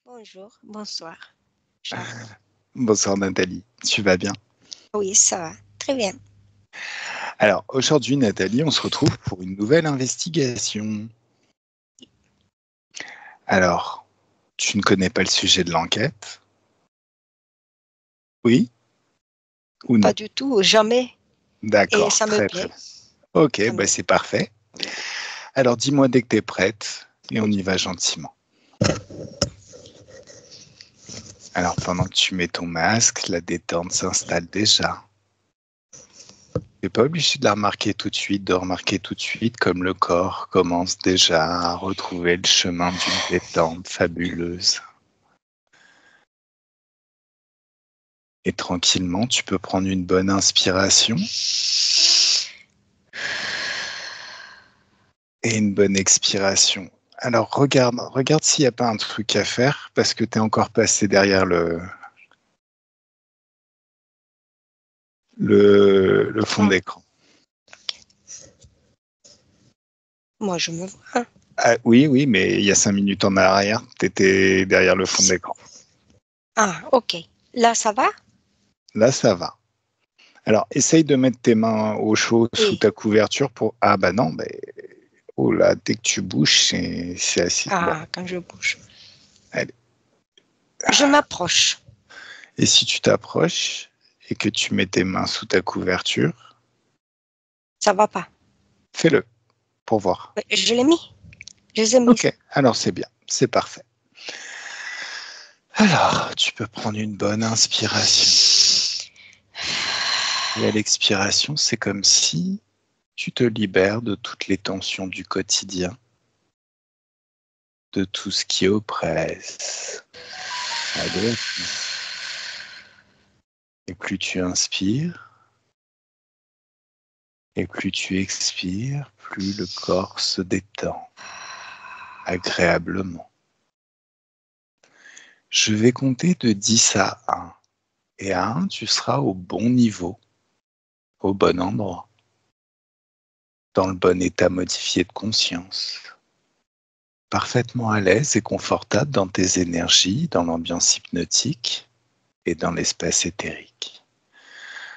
Bonjour, bonsoir, Charles. Bonsoir Nathalie, tu vas bien? Oui, ça va, très bien. Alors aujourd'hui Nathalie, on se retrouve pour une nouvelle investigation. Alors, tu ne connais pas le sujet de l'enquête? Oui ou Pas non? du tout, jamais. Et D'accord, ça me très très plaît. bien. Ok, Ça me bah c'est parfait. Alors dis-moi dès que tu es prête et on y va gentiment. Alors pendant que tu mets ton masque, la détente s'installe déjà. Tu n'es pas obligé de la remarquer tout de suite, comme le corps commence déjà à retrouver le chemin d'une détente fabuleuse. Et tranquillement, tu peux prendre une bonne inspiration et une bonne expiration. Alors regarde s'il n'y a pas un truc à faire parce que tu es encore passé derrière le fond Ah, d'écran. moi, je me vois. Ah, oui, mais il y a 5 minutes en arrière, tu étais derrière le fond d'écran. Ah, ok. Là, ça va? Là, ça va. Alors, essaye de mettre tes mains au chaud sous Oui. ta couverture pour... Ah bah non, oh là, dès que tu bouges, c'est assis. Bon, Ah, quand je bouge. allez. Je m'approche. Et si tu t'approches et que tu mets tes mains sous ta couverture, Ça va pas. fais-le pour voir. Je l'ai mis. Je les ai mis. Ok, alors c'est bien, c'est parfait. Alors, tu peux prendre une bonne inspiration. Et à l'expiration, c'est comme si tu te libères de toutes les tensions du quotidien, de tout ce qui oppresse. Allez. Et plus tu inspires, et plus tu expires, plus le corps se détend agréablement. Je vais compter de 10 à 1. Et à 1, tu seras au bon niveau, au bon endroit, dans le bon état modifié de conscience, parfaitement à l'aise et confortable dans tes énergies, dans l'ambiance hypnotique et dans l'espace éthérique.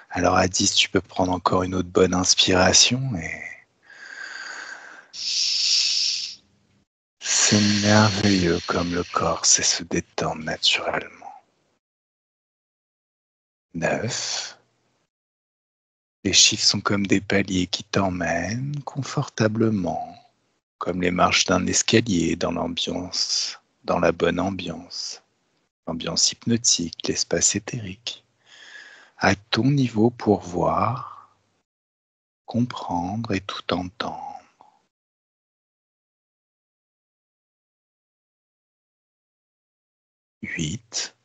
Alors à 10, tu peux prendre encore une autre bonne inspiration et c'est merveilleux comme le corps sait se détendre naturellement. 9. Les chiffres sont comme des paliers qui t'emmènent confortablement, comme les marches d'un escalier dans l'ambiance, dans la bonne ambiance, l'ambiance hypnotique, l'espace éthérique, à ton niveau pour voir, comprendre et tout entendre. 8.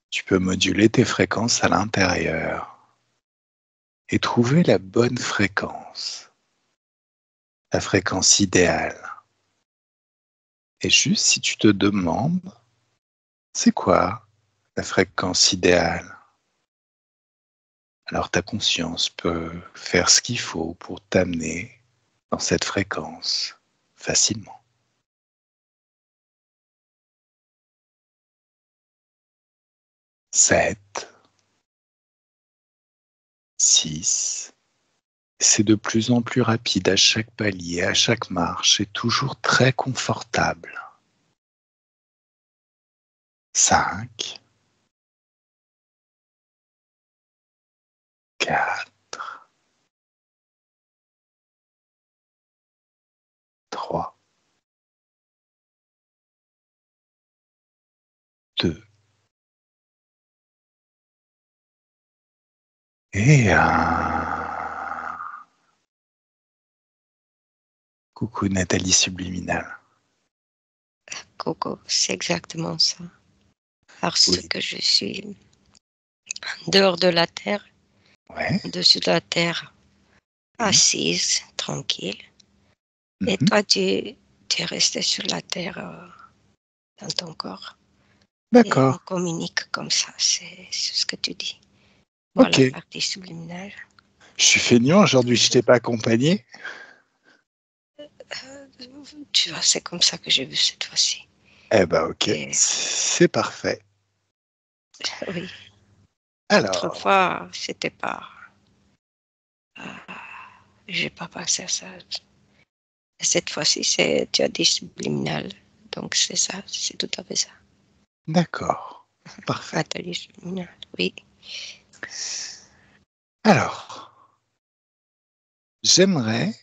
Tu peux moduler tes fréquences à l'intérieur et trouver la bonne fréquence, la fréquence idéale. Et juste si tu te demandes, c'est quoi la fréquence idéale? Alors ta conscience peut faire ce qu'il faut pour t'amener dans cette fréquence facilement. 7, 6. C'est de plus en plus rapide à chaque palier, à chaque marche, et toujours très confortable. 5, 4, 3, 2, et 1. Coucou Nathalie Subliminale. Coco, c'est exactement ça. Parce Oui. que je suis dehors de la terre, Ouais. au-dessus de la terre, assise, tranquille. Et Mhm. toi, tu es resté sur la terre, dans ton corps. Et on D'accord. communique comme ça, c'est ce que tu dis. Ok. Voilà, partie subliminale. Je suis feignant aujourd'hui, je t'ai pas accompagné. Tu vois, c'est comme ça que j'ai vu cette fois-ci. Eh ben ok, Et c'est parfait. oui, Alors, autrefois, c'était pas. J'ai pas pensé à ça. Cette fois-ci, c'est tu as dit subliminal. Donc c'est ça, c'est tout à fait ça. d'accord, parfait. Atelier subliminal, oui. Alors, j'aimerais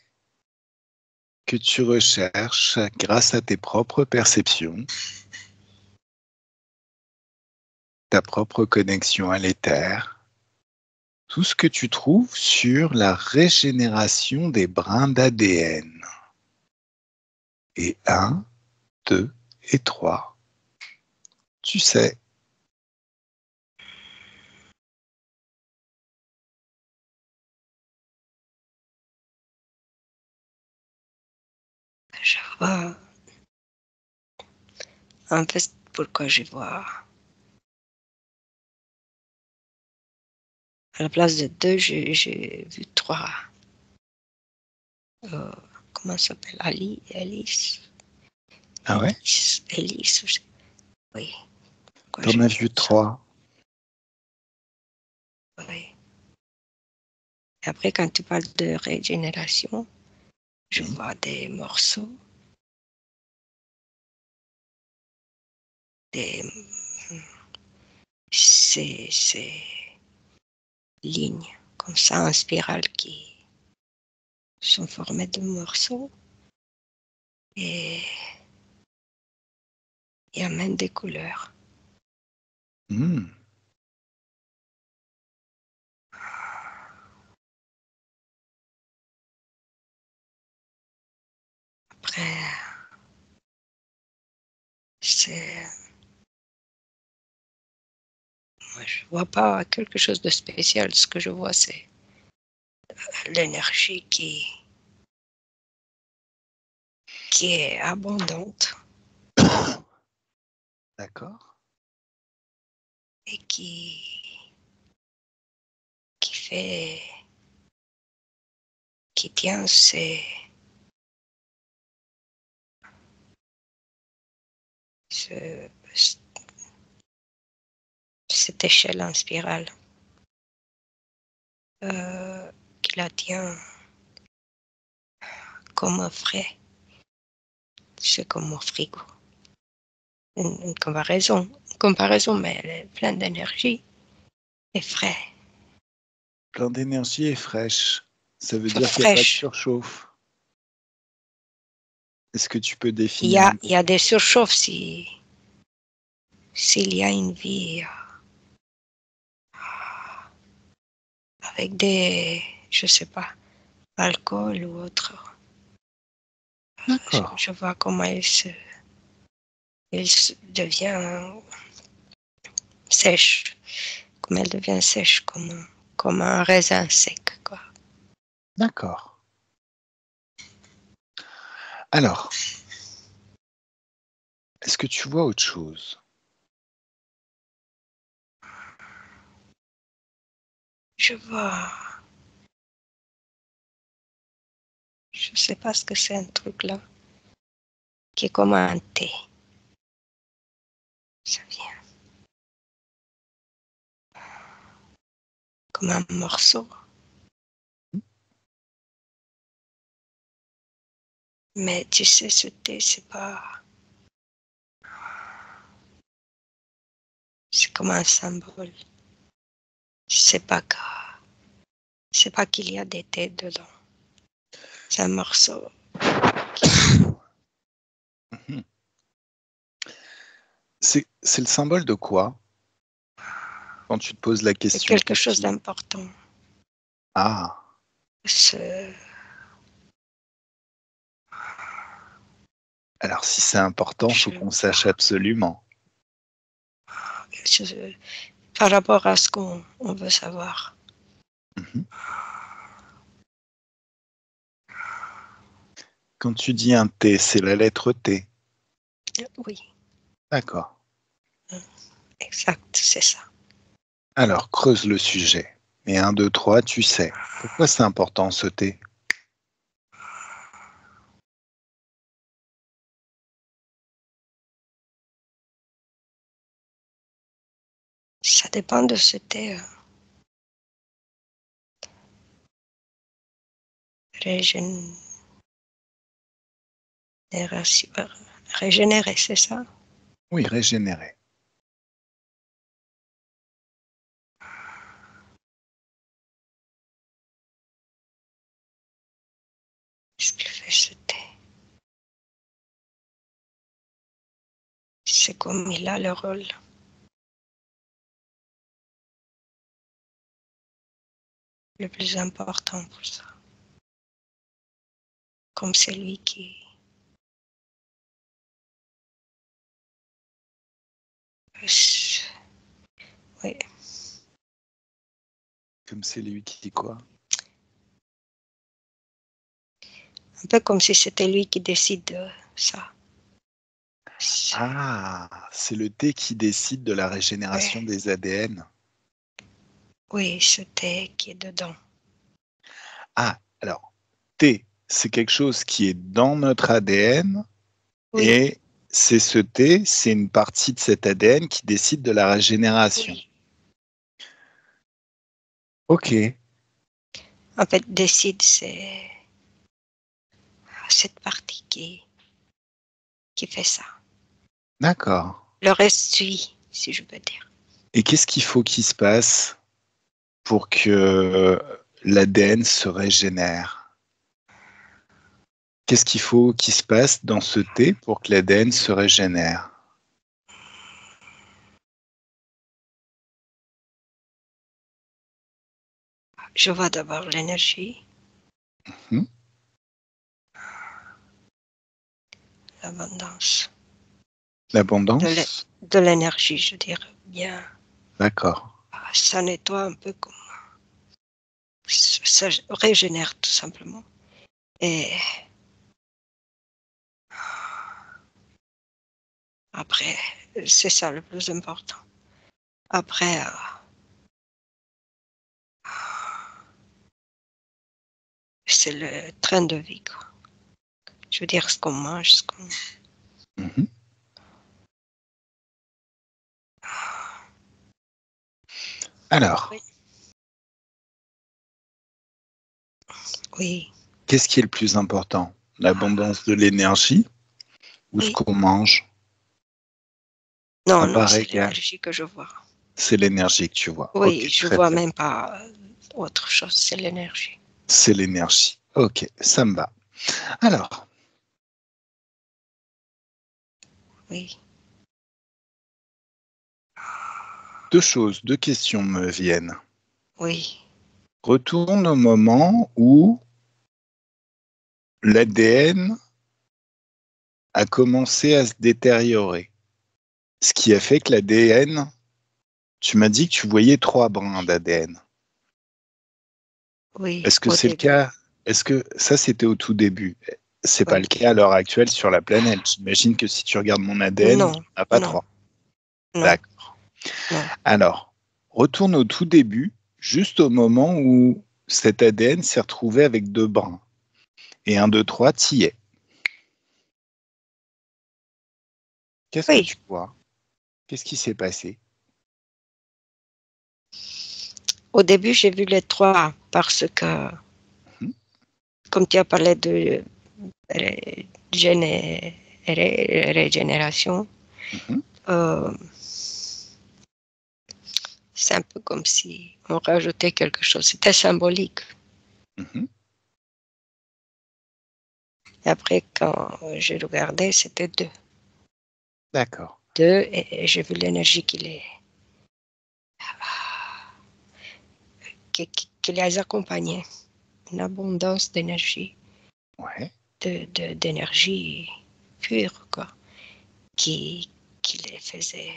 que tu recherches, grâce à tes propres perceptions, ta propre connexion à l'éther, tout ce que tu trouves sur la régénération des brins d'ADN. Et 1, 2 et 3, tu sais. Je vois en fait pourquoi je vois. À la place de deux, j'ai vu trois. Euh, comment ça s'appelle? Alice, Ah ouais? Alice. Oui, pourquoi T'en j'ai as vu vu ça? 3. Oui. Et après, quand tu parles de régénération, je Oui. vois des morceaux, des ces lignes comme ça en spirale qui sont formées de morceaux et il y a même des couleurs. Hmm, Après, c'est, moi, je vois pas quelque chose de spécial. Ce que je vois, c'est l'énergie qui est abondante d'accord. et qui fait, qui tient ce- cette échelle en spirale, qui la tient comme un frais. C'est comme un frigo. Une comparaison, mais elle est pleine d'énergie et frais, Plein d'énergie et fraîche. Ça veut dire qu'il n'y a pas de fraîche. surchauffe. Est-ce que tu peux Il y définir un a, peu? il y a des surchauffes s'il y a une vie avec des, je sais pas, alcool ou autre. D'accord, Je vois comment il devient sèche, comme elle devient sèche, comme un raisin sec, quoi. d'accord. Alors, est-ce que tu vois autre chose? Je vois, je sais pas ce que c'est un truc là, qui est comme un thé. Ça vient comme un morceau. Mais tu sais, ce thé, c'est comme un symbole. C'est pas que, c'est pas qu'il y a des thés dedans. C'est un morceau. Mhm. C'est le symbole de quoi quand tu te poses la C'est question quelque chose qu'est-ce qui... d'important. Ah, Ce, alors si c'est important, faut je, qu'on sache absolument. je- par rapport à ce qu'on veut savoir. Mhm. Quand tu dis un T, c'est la lettre T. Oui, D'accord. exact, c'est ça. Alors, creuse le sujet. Et 1, 2, 3, tu sais. Pourquoi c'est important ce T? Ça dépend de ce thé. Régénérer, c'est ça? Oui, régénérer. Qu'est-ce qu'il fait ce thé? C'est comme il a le rôle. Le plus important pour ça. Comme c'est lui qui... Oui. Comme c'est lui qui dit quoi? Un peu comme si c'était lui qui décide de ça. Ah, c'est le thé qui décide de la régénération Oui. des ADN. Oui, ce thé qui est dedans. Ah, alors, thé, c'est quelque chose qui est dans notre ADN Oui. et c'est ce thé, c'est une partie de cet ADN qui décide de la régénération. Oui. Ok, En fait, décide, c'est cette partie qui fait ça. d'accord. Le reste suit, si je peux dire. Et qu'est-ce qu'il faut qu'il se passe pour que l'ADN se régénère? Qu'est-ce qu'il faut qu'il se passe dans ce thé pour que l'ADN se régénère? Je vois d'abord l'énergie, Hmm, l'abondance. l'abondance? De l'énergie, je dirais bien. D'accord. Ça nettoie un peu comme... Ça régénère tout simplement. Et après, c'est ça le plus important. Après, c'est le train de vie, quoi. Je veux dire, ce qu'on mange, ce qu'on... Mhm. Alors, Oui. Oui. qu'est-ce qui est le plus important? L'abondance de l'énergie ou ce Oui. qu'on mange? Non, À non, part c'est égale, l'énergie que je vois. c'est l'énergie que tu vois. Oui, Ok, je très vois bien. même pas autre chose, c'est l'énergie. C'est l'énergie. Ok, ça me va. Alors, Oui. deux questions me viennent. Oui. Retourne au moment où l'ADN a commencé à se détériorer. Ce qui a fait que l'ADN, tu m'as dit que tu voyais 3 brins d'ADN. Oui, Est-ce que au c'est le début. cas? Est-ce que ça, c'était au tout début? C'est pas Oui. le cas à l'heure actuelle sur la planète. J'imagine que si tu regardes mon ADN, Non, tu n'as pas non, 3. non, D'accord. non. Alors, retourne au tout début, juste au moment où cet ADN s'est retrouvé avec 2 brins. Et 1, 2, 3, t'y es. Qu'est-ce que Oui, tu vois? Qu'est-ce qui s'est passé? au début, j'ai vu les trois parce que, Mhm, comme tu as parlé de régénération, mhm, euh, c'est un peu comme si on rajoutait quelque chose. C'était symbolique. mhm. Et après, quand j'ai regardé, c'était deux. D'accord. Deux, et j'ai vu l'énergie qui les accompagnait. Une abondance d'énergie, Ouais. d'énergie pure, quoi, qui les faisait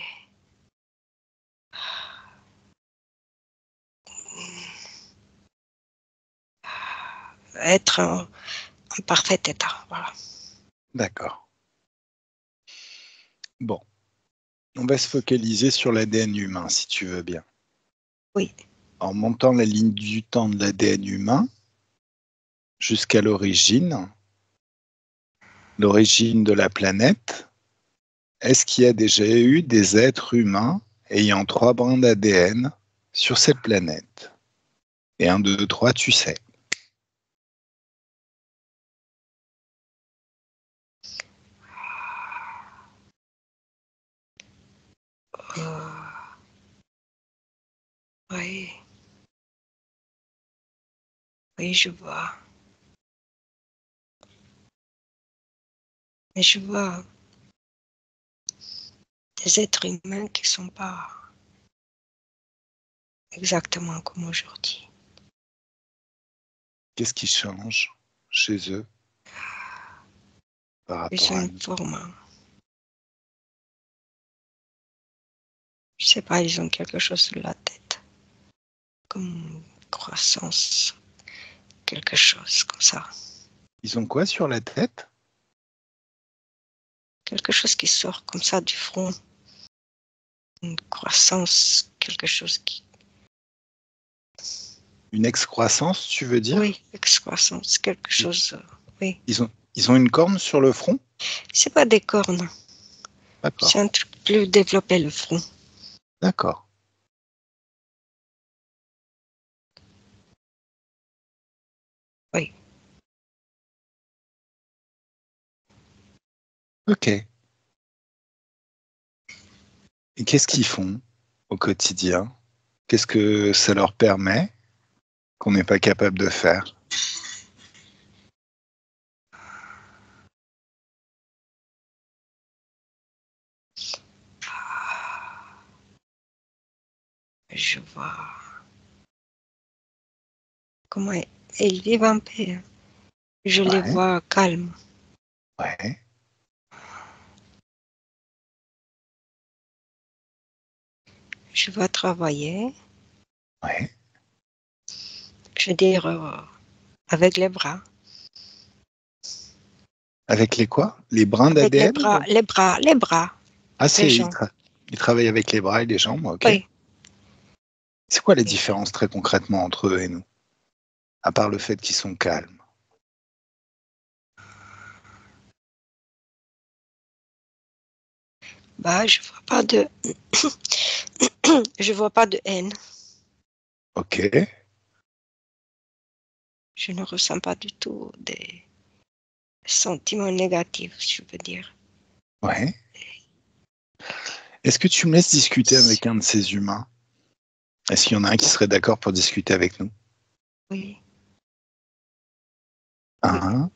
être en parfait état. Voilà. D'accord. Bon, on va se focaliser sur l'ADN humain, si tu veux bien. Oui, En montant la ligne du temps de l'ADN humain jusqu'à l'origine de la planète, est-ce qu'il y a déjà eu des êtres humains ayant 3 brins d'ADN sur cette planète. Et 1, 2, 3, tu sais. Oui, oui, je vois. Mais je vois des êtres humains qui ne sont pas exactement comme aujourd'hui. Qu'est-ce qui change chez eux par Ils rapport ont à une nous? forme, je sais pas, ils ont quelque chose sur la tête, comme croissance, quelque chose comme ça. Ils ont quoi sur la tête? Quelque chose qui sort comme ça du front, une croissance, quelque chose qui... Une excroissance, tu veux dire? Oui, excroissance, quelque Ils, chose, oui. ils ont une corne sur le front? C'est pas des cornes, c'est D'accord, un truc plus développé le front. d'accord. Oui. Ok. Et qu'est-ce qu'ils font au quotidien? Qu'est-ce que ça leur permet qu'on n'est pas capable de faire? Je vois comment ils vivent en paix. Je les Ouais, vois calmes. ouais, Je vois travailler, ouais. je veux dire, avec les bras. Avec les quoi? Les brins Avec les d'ADN? bras, les bras, les bras, Ah, les c'est gens. ils travaillent avec les bras et les jambes, ok. Oui. C'est quoi la Oui. différence très concrètement entre eux et nous? À part le fait qu'ils sont calmes. Bah, je vois pas de, je vois pas de haine. Ok, Je ne ressens pas du tout des sentiments négatifs, je veux dire. ouais. Est-ce que tu me laisses discuter avec un de ces humains? Est-ce qu'il y en a un qui serait d'accord pour discuter avec nous? Oui, oui. 1,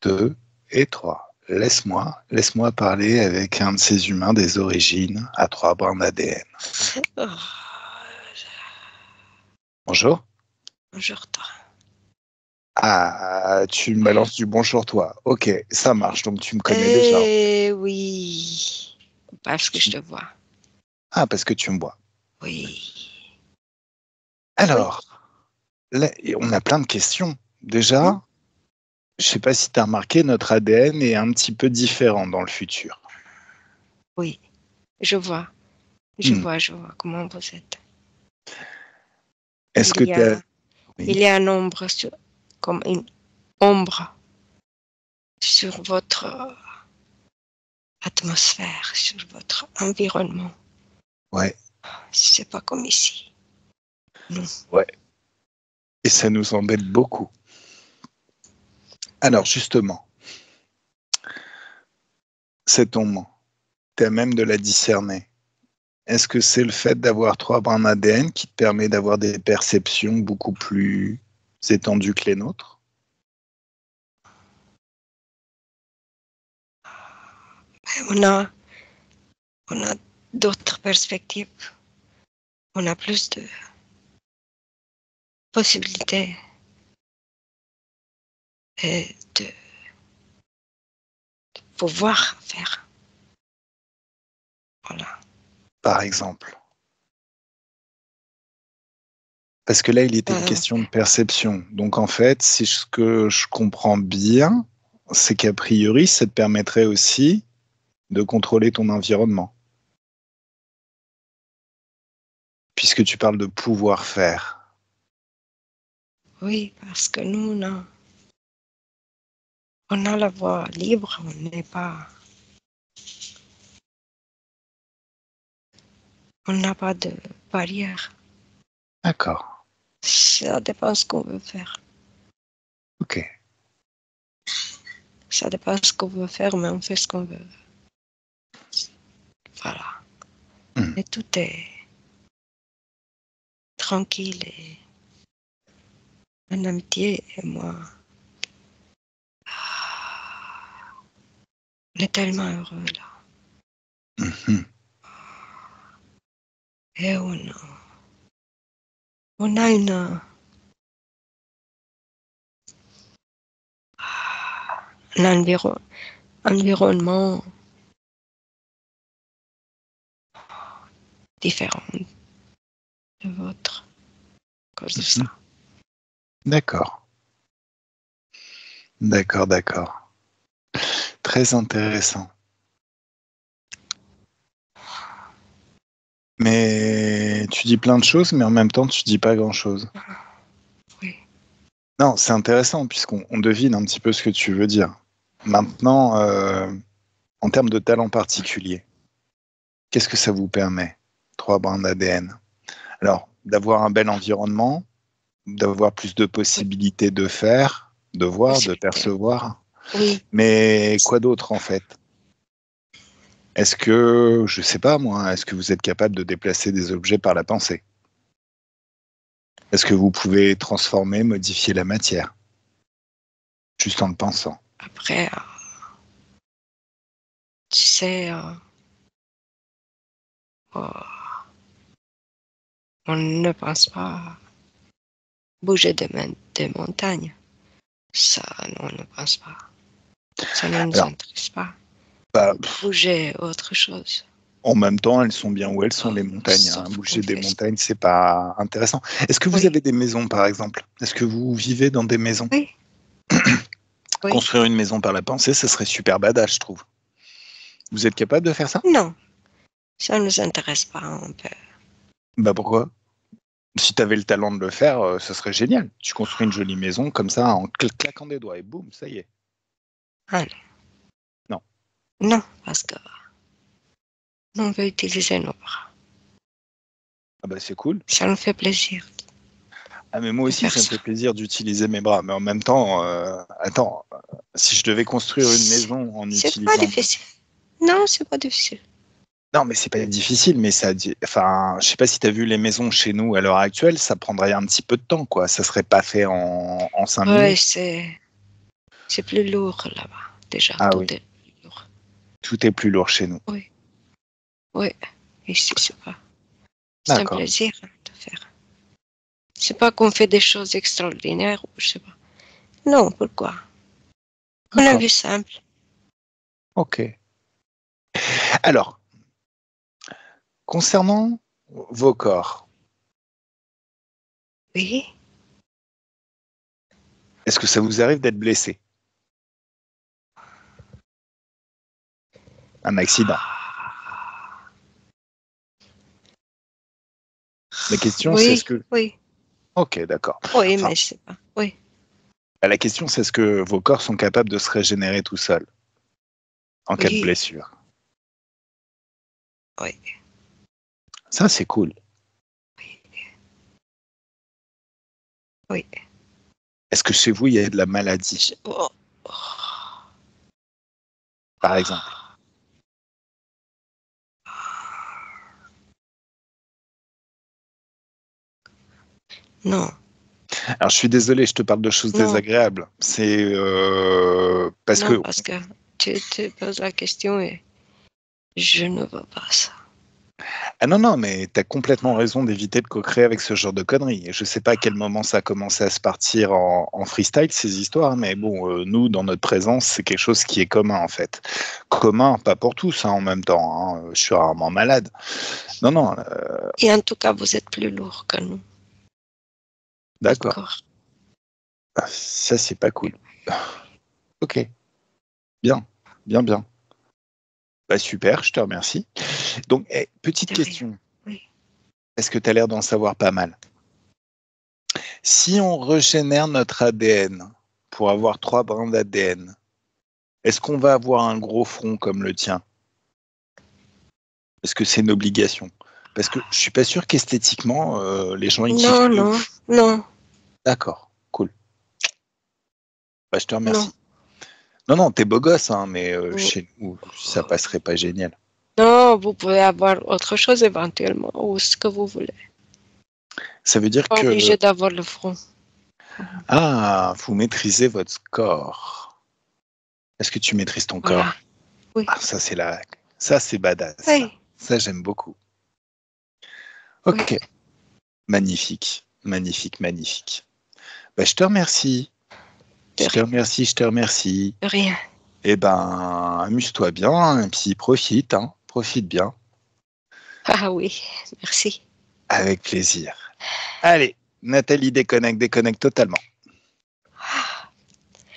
2 et 3. Laisse-moi parler avec un de ces humains des origines à 3 brins d'ADN. Oh, Bonjour. bonjour toi. Ah, tu me balances du bonjour toi. Ok, ça marche, donc tu me connais déjà. Eh oui, parce que je te vois. Ah, parce que tu me vois. Oui, oui. Alors, là, on a plein de questions. Hmm. Déjà, je sais pas si tu as remarqué, notre ADN est un petit peu différent dans le futur. Oui, je vois, Hmm. je vois comment vous êtes. Est-ce Il que y tu as... a, il Oui, y a un ombre comme une ombre sur votre atmosphère, sur votre environnement. ouais, C'est pas comme ici. Non. ouais. Et ça nous embête beaucoup. Alors, justement, cette ombre, tu as même de la discerner. Est-ce que c'est le fait d'avoir 3 brins d'ADN qui te permet d'avoir des perceptions beaucoup plus étendues que les nôtres? On a d'autres perspectives. On a plus de possibilités et de pouvoir faire. Voilà. Par exemple. Parce que là, il était Euh, question de perception. Donc, en fait, si ce que je comprends bien, c'est qu'a priori, ça te permettrait aussi de contrôler ton environnement. Puisque tu parles de pouvoir faire. oui, parce que nous, on a la voie libre, On n'a pas de barrière. D'accord. Ça dépend ce qu'on veut faire. Ok. Ça dépend ce qu'on veut faire, mais on fait ce qu'on veut. Voilà. Et tout est tranquille et en amitié. Et moi, on est tellement heureux là. Mhm. Et on a un environnement différent de votre à cause de ça. D'accord. D'accord, d'accord. Très intéressant. Mais tu dis plein de choses, mais en même temps, tu dis pas grand-chose. Oui. Non, c'est intéressant puisqu'on devine un petit peu ce que tu veux dire. Maintenant, en termes de talent particulier, qu'est-ce que ça vous permet, 3 brins d'ADN? Alors, d'avoir un bel environnement, d'avoir plus de possibilités de faire, de voir, de Possibilité. percevoir. Oui. Mais quoi d'autre en fait? Est-ce que, je sais pas moi, est-ce que vous êtes capable de déplacer des objets par la pensée? Est-ce que vous pouvez transformer, modifier la matière, juste en le pensant? Après, tu sais, on ne pense pas bouger des montagnes. Ça, non, on ne pense pas. Ça ne nous Alors, intéresse pas. bah, Bouger autre chose. en même temps, elles sont bien où elles sont, les montagnes, hein. Sauf qu'on Bouger des fait ça. montagnes, c'est pas intéressant. Est-ce que vous Oui, avez des maisons, par exemple? Est-ce que vous vivez dans des maisons? oui, oui. Construire une maison par la pensée, ça serait super badass, je trouve. Vous êtes capable de faire ça? Non, ça ne nous intéresse pas un peu. Bah pourquoi? Si tu avais le talent de le faire, ça serait génial. Tu construis une jolie maison comme ça en claquant des doigts et boum, ça y est. Ah Non. non, non, parce que on veut utiliser nos bras. Ah bah c'est cool. Ça nous fait plaisir Ah mais moi de aussi, faire ça me ça. fait plaisir d'utiliser mes bras. Mais en même temps, attends, si je devais construire une maison en C'est pas utilisant... difficile. Non, c'est pas difficile. Non, mais c'est pas difficile, mais enfin, je sais pas si tu as vu les maisons chez nous à l'heure actuelle, ça prendrait un petit peu de temps, quoi. Ça serait pas fait en 5 Ouais, minutes. c'est plus lourd là-bas. Déjà, Ah tout oui, est plus lourd. tout est plus lourd chez nous. Oui, oui. Ici, c'est pas. C'est un D'accord. plaisir de faire. C'est pas qu'on fait des choses extraordinaires ou je sais pas. Non, pourquoi? On a D'accord. vu simple. Ok. Alors, concernant vos corps, Oui. est-ce que ça vous arrive d'être blessé? Un accident? La question, c'est est-ce Oui, que... oui. Ok, d'accord. Oui, Enfin, mais je sais pas. Oui. la question, c'est est-ce que vos corps sont capables de se régénérer tout seuls en cas de Oui. blessure? Oui. Ça, c'est cool. Oui. Est-ce que chez vous, il y a de la maladie, Oh. par exemple? Non, Alors, je suis désolé, je te parle de choses non, désagréables. C'est parce non, que... parce que tu poses la question et je ne veux pas ça. Ah non, non, mais tu as complètement raison d'éviter de co-créer avec ce genre de conneries. Je sais pas à quel moment ça a commencé à se partir en freestyle, ces histoires, mais bon, nous, dans notre présence, c'est quelque chose qui est commun, en fait. Commun, pas pour tous, hein, en même temps, hein. Je suis rarement malade. Non, non, Et en tout cas, vous êtes plus lourd que nous. d'accord. D'accord. Ah, ça, c'est pas cool. Ok, bien, bien, bien. Bah, super, je te remercie. Donc, petite De rien. question. Oui. Est-ce que tu as l'air d'en savoir pas mal? Si on régénère notre ADN pour avoir 3 brins d'ADN, est-ce qu'on va avoir un gros front comme le tien? Est-ce que c'est une obligation? Parce que je suis pas sûr qu'esthétiquement, les gens y kiffent. Non, non, non, D'accord, cool. Bah, je te remercie. non. Non, non, t'es beau gosse, hein, mais Mm. chez nous, ça passerait pas génial. Non, vous pouvez avoir autre chose éventuellement, ou ce que vous voulez. Ça veut dire Pas que, obligé d'avoir le front. vous maîtrisez votre corps. Est-ce que tu maîtrises ton Voilà. corps? Oui. Ah, ça, c'est badass, ça. Oui. Ça, j'aime beaucoup. Oui. Ok, magnifique, magnifique, magnifique. Bah, je te remercie. De Je te remercie, je te remercie. rien. Eh ben, amuse-toi bien, et puis profite, hein, profite bien. Ah oui, merci. Avec plaisir. Allez, Nathalie déconnecte, déconnecte totalement.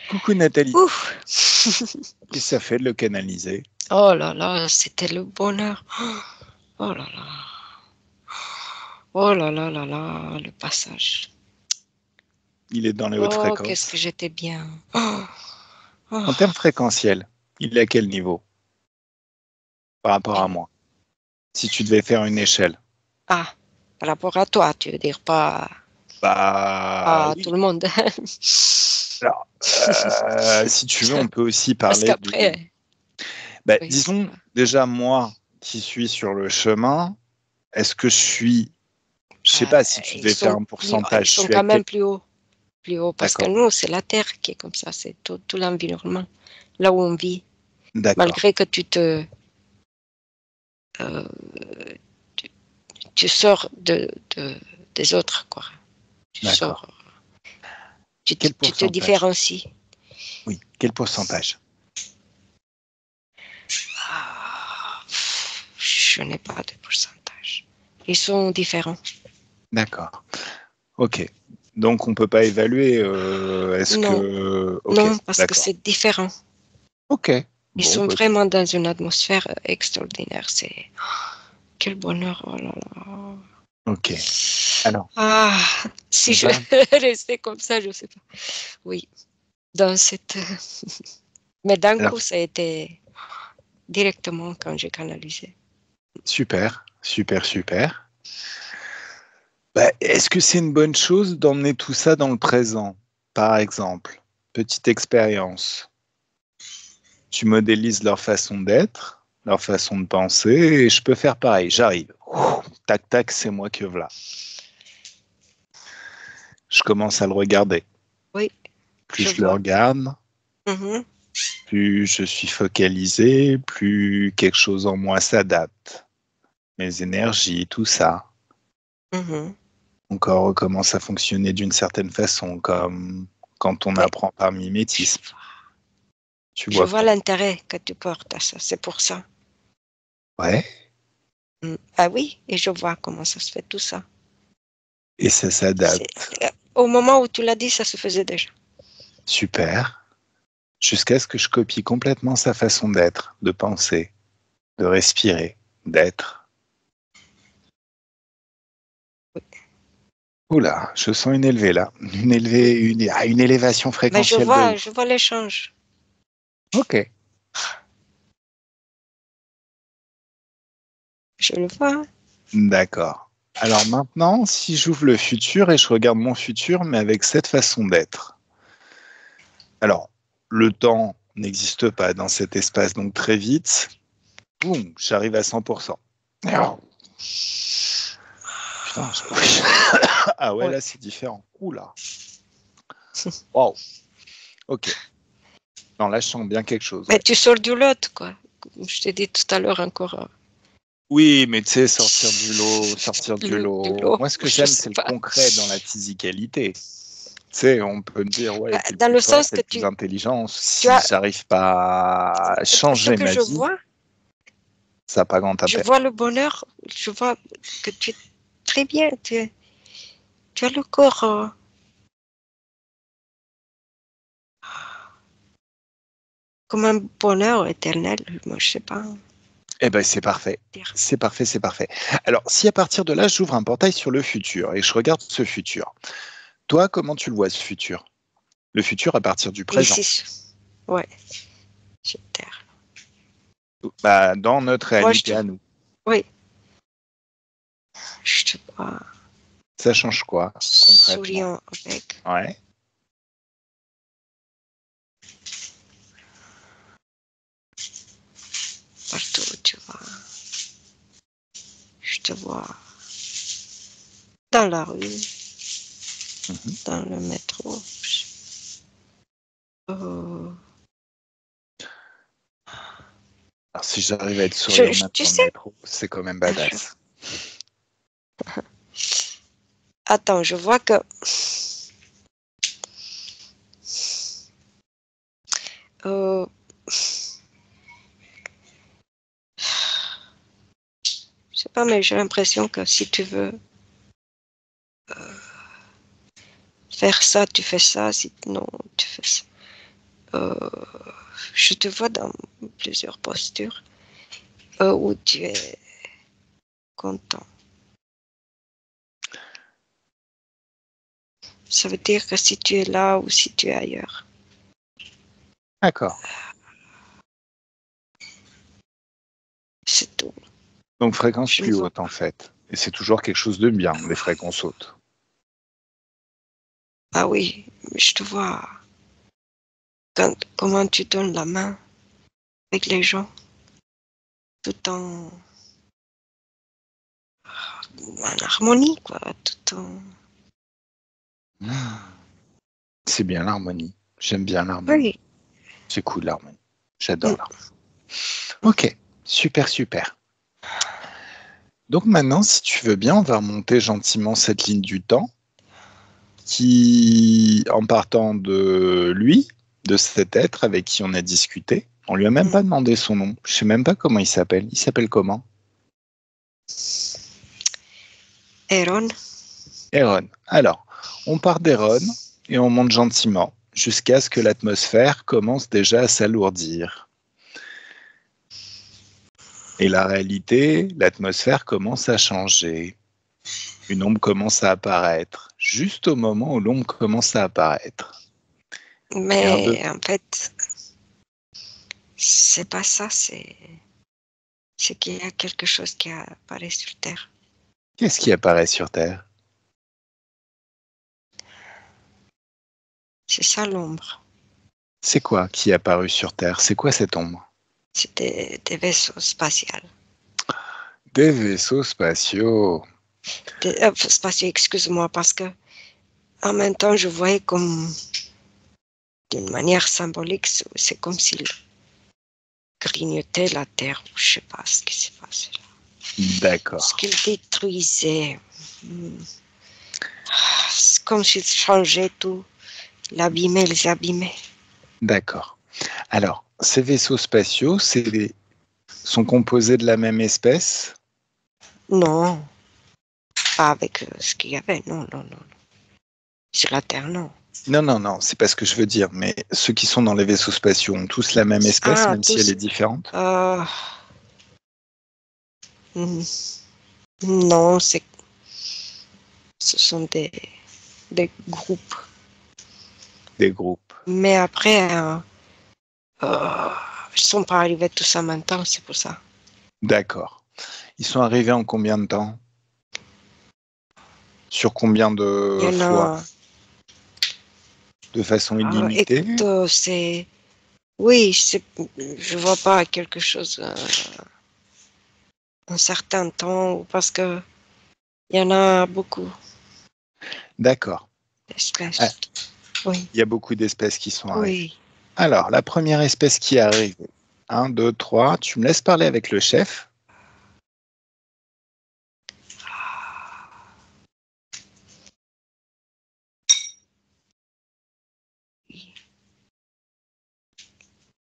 Coucou Nathalie. Ouf. Qu'est-ce que ça fait de le canaliser? Oh là là, c'était le bonheur. Oh là là. Oh là là là là, le passage. Il est dans les hautes Oh, qu'est-ce fréquences. que j'étais bien. Oh, oh. En termes fréquentiels, il est à quel niveau par rapport à moi? Si tu devais faire une échelle. Ah, par rapport à toi, tu veux dire pas Bah à tout oui. le monde. Alors, si tu veux, on peut aussi Parce parler du. qu'après, Bah, oui, disons, déjà, moi qui suis sur le chemin, est-ce que je suis. Je sais pas si tu devais faire un ils pourcentage. Je sont suis à quand quel. même plus haut, parce que D'accord. nous, c'est la terre qui est comme ça, c'est tout l'environnement, là où on vit. D'accord. Malgré que euh, tu, tu sors des autres, quoi. Tu D'accord. sors, Quel tu te pourcentage? différencies. Oui. Quel pourcentage? Ah, je n'ai pas de pourcentage. Ils sont différents. D'accord. Ok. Donc on peut pas évaluer. Est-ce Non, que. Ok. non, parce que D'accord. c'est différent. Ok. Ils Bon, sont bah, vraiment dans une atmosphère extraordinaire. C'est quel bonheur. Oh là là. ok. Alors, Ah, si on je va. restais comme ça, je ne sais pas. Oui, dans cette. Mais d'un Alors, coup, ça a été directement quand j'ai canalisé. super, super, super. Bah, est-ce que c'est une bonne chose d'emmener tout ça dans le présent? Par exemple, petite expérience. Tu modélises leur façon d'être, leur façon de penser, et je peux faire pareil. J'arrive. Ouh, tac, tac, c'est moi que voilà. Je commence à le regarder. Oui, Plus je je le vois. regarde, Mhm, plus je suis focalisé, plus quelque chose en moi s'adapte. Mes énergies, tout ça. mhm. Mon corps recommence à fonctionner d'une certaine façon, comme quand on Oui, apprend par je mimétisme. vois. Tu Je vois vois quoi? l'intérêt que tu portes à ça. C'est pour ça. Ouais. Ah oui, et je vois comment ça se fait tout ça. Et ça s'adapte. Au moment où tu l'as dit, ça se faisait déjà. Super. Jusqu'à ce que je copie complètement sa façon d'être, de penser, de respirer, d'être. Oula, je sens une élevée là. Une élévation Mais fréquentielle de je ouf. vois l'échange. Ok. Je le vois. D'accord. Alors maintenant, si j'ouvre le futur et je regarde mon futur, mais avec cette façon d'être. Alors, le temps n'existe pas dans cet espace, donc très vite, boum, j'arrive à 100%. Putain, ah ouais, Oui. là c'est différent. Oula. Wow. Ok. Non, là je sens bien quelque chose, Mais ouais. tu sors du lot, quoi. Comme je t'ai dit tout à l'heure encore. Oui, mais tu sais, sortir du lot, sortir du Du lot. lot, Moi, ce que je j'aime, sais c'est le pas. concret dans la physicalité. Tu sais, on peut me dire, ouais, t'es le Dans plus le fort, sens t'es que le plus intelligent. tu Si as, j'arrive pas à ce changer que ma je vie, vois, ça n'a pas grand je intérêt. vois le bonheur, je vois que tu es très bien, tu as le corps comme un bonheur éternel, moi je sais pas Eh ben, c'est parfait. dire. C'est parfait, c'est parfait. Alors, si à partir de là, j'ouvre un portail sur le futur et je regarde ce futur, toi, comment tu le vois, ce futur? Le futur à partir du présent, Ici, ouais, sur Terre. bah, dans notre Moi je te, réalité à nous. oui, Je te vois Ça change quoi, concrètement? souriant avec. Ouais. Partout où tu vas. Je te vois dans la rue, dans le métro. Oh. Alors, si j'arrive à être souriant même Tu dans le sais, métro, c'est quand même badass. attends, je vois que euh, je sais pas, mais j'ai l'impression que si tu veux faire ça, tu fais ça, sinon tu fais ça. Je te vois dans plusieurs postures où tu es content. Ça veut dire que si tu es là ou si tu es ailleurs. D'accord. C'est tout. Donc, fréquence Je ne plus vois haute, en pas. fait. Et c'est toujours quelque chose de bien, les fréquences hautes. Ah oui, je te vois comment tu donnes la main avec les gens tout en harmonie, quoi. Tout en... C'est bien l'harmonie. J'aime bien l'harmonie. Oui. C'est cool l'harmonie. J'adore l'harmonie. Ok, super, super. Donc maintenant, si tu veux bien, on va remonter gentiment cette ligne du temps qui, en partant de lui, de cet être avec qui on a discuté, on lui a même pas demandé son nom. Je sais même pas comment il s'appelle. Il s'appelle comment? Aaron, Aaron. Alors, on part d'Aaron et on monte gentiment jusqu'à ce que l'atmosphère commence déjà à s'alourdir. Et la réalité, l'atmosphère commence à changer. Une ombre commence à apparaître, juste au moment où l'ombre commence à apparaître. Et un, deux. mais en fait, c'est pas ça, c'est qu'il y a quelque chose qui apparaît sur Terre. Qu'est-ce qui apparaît sur Terre? C'est ça l'ombre. C'est quoi qui est apparu sur Terre? C'est quoi cette ombre? C'est des vaisseaux spatiaux. Des vaisseaux spatiaux. Spatiaux, excuse-moi, parce que en même temps, je voyais comme d'une manière symbolique, c'est comme s'il grignotait la Terre, ou je sais pas ce qui s'est passé là. Ce D'accord, qu'il détruisait. C'est comme s'il changeait tout, l'abîmait, les abîmait. d'accord. Alors, ces vaisseaux spatiaux, sont composés de la même espèce? Non, pas avec ce qu'il y avait, non, non, non. Sur la Terre, non. Non, non, non, c'est pas ce que je veux dire, mais ceux qui sont dans les vaisseaux spatiaux ont tous la même espèce, Ah, même si elle tous. est différente? Euh, non, ce sont des groupes. Des groupes. Mais après, ils ne sont pas arrivés tous en même temps, c'est pour ça. D'accord. Ils sont arrivés en combien de temps? Sur combien Il y de en fois? a. De façon illimitée? Écoute, c'est. Oui, je vois pas quelque chose un certain temps parce que il y en a beaucoup D'accord. Ah, d'espèces. Oui, il y a beaucoup d'espèces qui sont arrivées. oui. Alors, la première espèce qui est arrivée. 1, 2, 3. Tu me laisses parler avec le chef?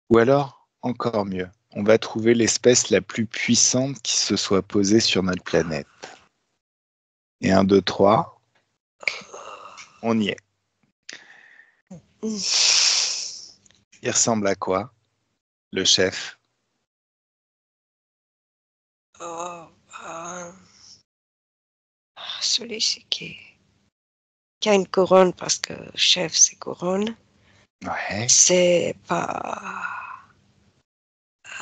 Ou alors, encore mieux, on va trouver l'espèce la plus puissante qui se soit posée sur notre planète. Et 1, 2, 3. On y est. Il ressemble à quoi, le chef? Oh, celui-ci qui a une couronne parce que chef c'est couronne, Ouais. c'est pas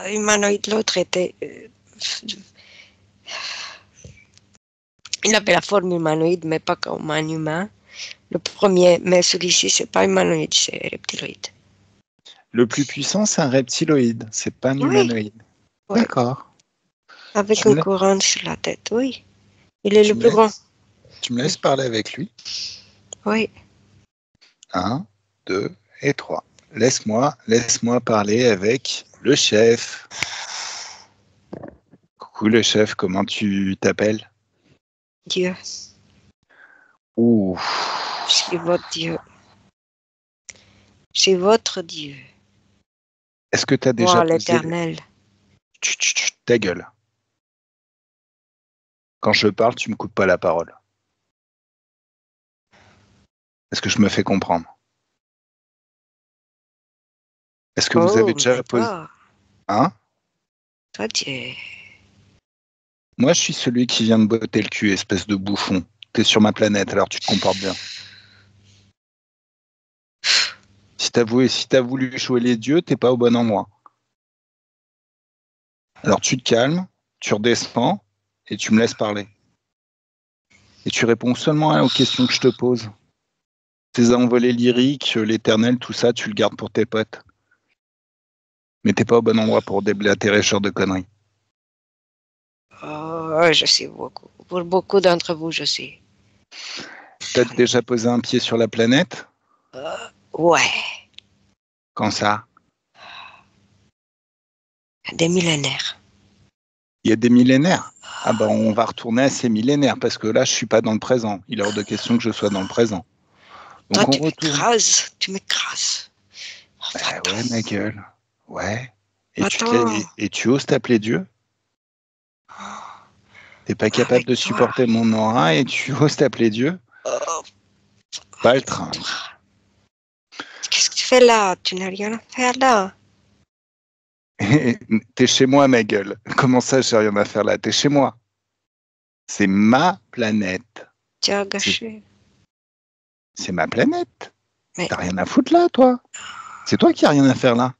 humanoïde. L'autre était Il avait la forme humanoïde, mais pas comme un humain. Le premier, mais celui-ci, c'est pas humanoïde, c'est reptiloïde. Le plus puissant, c'est un reptiloïde, c'est pas un Oui, humanoïde. oui. D'accord. Avec Tu une me, la- couronne sur la tête, oui. Il est tu le me plus grand. tu me laisses parler avec lui. Oui. 1, 2 et 3. Laisse-moi parler avec le chef. Coucou le chef, comment tu t'appelles? Dieu. Ouh. Je suis votre Dieu. Je suis votre Dieu. Est-ce que tu as déjà Moi, posé... l'Éternel. Ta gueule. Quand je parle, tu me coupes pas la parole. Est-ce que je me fais comprendre? Est-ce que vous avez Oh, déjà mais posé... Hein? toi, tu es... Moi, je suis celui qui vient de botter le cul, espèce de bouffon. T'es sur ma planète, alors tu te comportes bien. Si t'as voulu jouer les dieux, t'es pas au bon endroit. Alors tu te calmes, tu redescends et tu me laisses parler. Et tu réponds seulement aux questions que je te pose. Tes envolées lyriques, l'éternel, tout ça, tu le gardes pour tes potes. Mais t'es pas au bon endroit pour déblatérer ce genre de conneries. Oh, je sais beaucoup. Pour beaucoup d'entre vous, je sais. T'as déjà posé un pied sur la planète? Ouais, Quand ça? des millénaires. Il y a des millénaires? Ah ben on va retourner à ces millénaires parce que là je suis pas dans le présent. Il est hors de question que je sois dans le présent. Toi, Donc on retourne. tu m'écrases. Bah Va-t'en, ouais ma gueule. Ouais. va-t'en. Et tu oses t'appeler Dieu? T'es pas capable Avec de toi. supporter mon aura et tu oses t'appeler Dieu? Oh, avec Baltringue. toi. Qu'est-ce que tu fais là? Tu n'as rien à faire là. T'es chez moi ma gueule. Comment ça j'ai rien à faire là? T'es chez moi. C'est ma planète. Tu as C'est gâché. c'est ma planète. Mais T'as rien à foutre là toi? C'est toi qui as rien à faire là.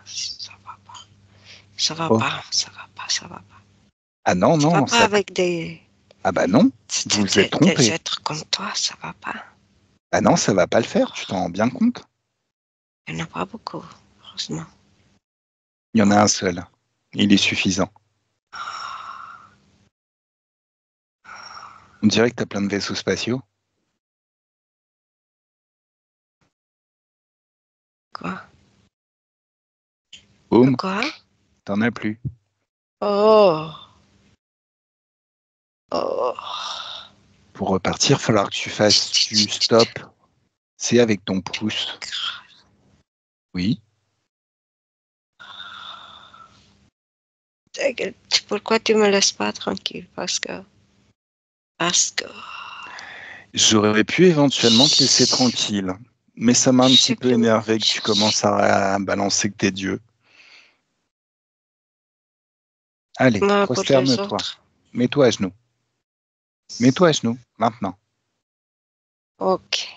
ça va pas. Ça va Oh. pas. Ça va pas. Ça va pas. Ah non, Tu vas non, pas ça... avec des, Ah bah non, vous vous êtes des trompé. êtres comme toi. Ça va pas. Ah non, ça va pas le faire, tu t'en rends bien compte. Il n'y en a pas beaucoup, heureusement. Il y en a un seul. Il est suffisant. On dirait que t'as plein de vaisseaux spatiaux. Quoi? Boum, Quoi? t'en as plus. Oh. Oh. Pour repartir, il va falloir que tu fasses du stop. C'est avec ton pouce. Oui. Pourquoi tu me laisses pas tranquille? Parce que J'aurais pu éventuellement te laisser tranquille. Mais ça m'a un je petit sais peu plus. énervé que tu commences à balancer que t'es Dieu. Allez, Moi, pour les prosterne-toi. autres. Mets-toi à genoux. Mets-toi à genoux, maintenant. Ok.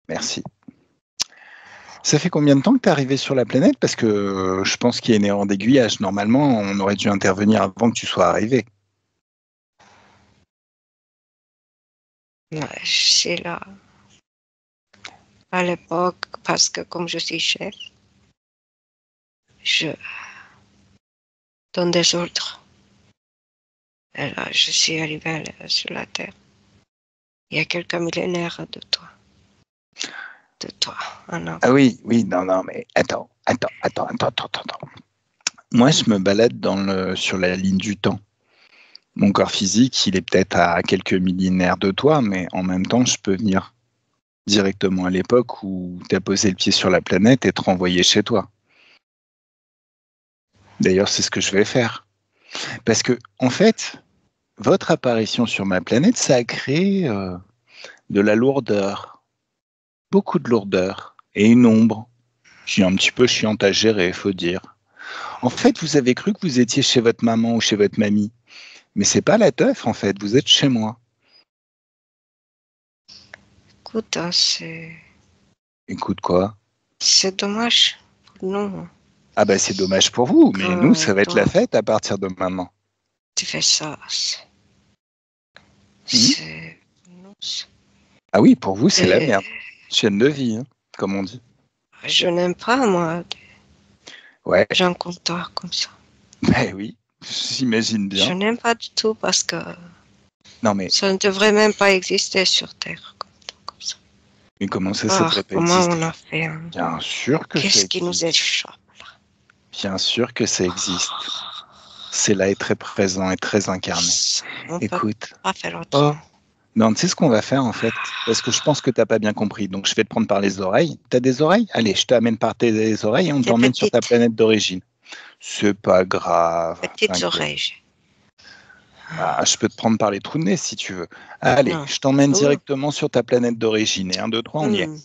Merci. Ça fait combien de temps que tu es arrivé sur la planète? Parce que je pense qu'il y a une erreur d'aiguillage. Normalement, on aurait dû intervenir avant que tu sois arrivé. Ouais, je suis là. À l'époque, parce que comme je suis chef, je donne des ordres. Et là, je suis arrivé sur la Terre. Il y a quelques millénaires de toi. De toi, un an. Ah oui, oui, non, non, mais attends. Moi, je me balade sur la ligne du temps. Mon corps physique, il est peut-être à quelques millénaires de toi, mais en même temps, je peux venir directement à l'époque où tu as posé le pied sur la planète et te renvoyer chez toi. D'ailleurs, c'est ce que je vais faire. Parce que, en fait, votre apparition sur ma planète, ça a créé de la lourdeur, beaucoup de lourdeur, et une ombre qui est un petit peu chiante à gérer, faut dire. En fait, vous avez cru que vous étiez chez votre maman ou chez votre mamie, mais c'est pas la teuf, en fait, vous êtes chez moi. Écoute, c'est Écoute quoi? dommage pour nous Ah bah c'est dommage pour vous, mais nous, que ça va être la toi, fête à partir de maintenant. tu fais ça. Non, Ah oui, pour vous, c'est la merde. Chaîne de vie, hein, comme on dit. je n'aime pas, moi, Ouais, des gens comme toi, comme ça. ben oui, j'imagine Je bien. n'aime pas du tout parce que Non, mais ça ne devrait même pas exister sur Terre, comme ça. comment ça Ah, devrait pas comment exister? on a fait, hein? Bien sûr que ça Qu'est-ce qui nous existe. échappe? Bien sûr que ça existe. C'est là et très présent et très incarné. On peut Écoute. pas faire Oh. autrement. Non, tu sais ce qu'on va faire en fait? Parce que je pense que t'as pas bien compris. Donc je vais te prendre par les oreilles. T'as des oreilles? Allez, je t'amène par tes oreilles et on Des t'emmène sur ta petites, planète d'origine. C'est pas grave, petites t'inquiète. oreilles. Ah, je peux te prendre par les trous de nez si tu veux. Allez, Non. je t'emmène Oh. directement sur ta planète d'origine. Et 1, 2, 3, on y est. Hmm.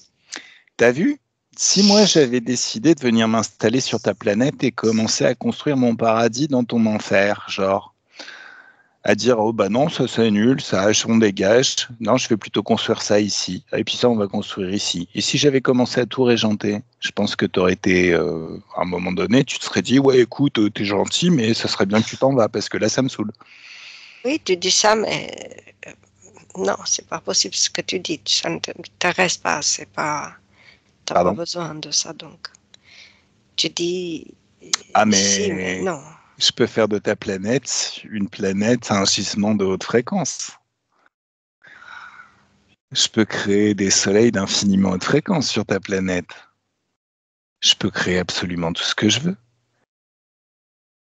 T'as vu? Si moi j'avais décidé de venir m'installer sur ta planète et commencer à construire mon paradis dans ton enfer, genre, à dire oh bah non, ça c'est nul, ça on dégage, non, je vais plutôt construire ça ici, et puis ça on va construire ici. Et si j'avais commencé à tout régenter, je pense que tu aurais été, à un moment donné, tu te serais dit ouais écoute, t'es gentil, mais ça serait bien que tu t'en vas, parce que là ça me saoule. Oui, tu dis ça, mais non, c'est pas possible ce que tu dis. Ça ne t'intéresse pas, c'est pas. T'as pas Pardon? besoin de ça, donc. Tu dis Ah si, mais mais non. je peux faire de ta planète une planète à un gisement de haute fréquence. Je peux créer des soleils d'infiniment haute fréquence sur ta planète. Je peux créer absolument tout ce que je veux.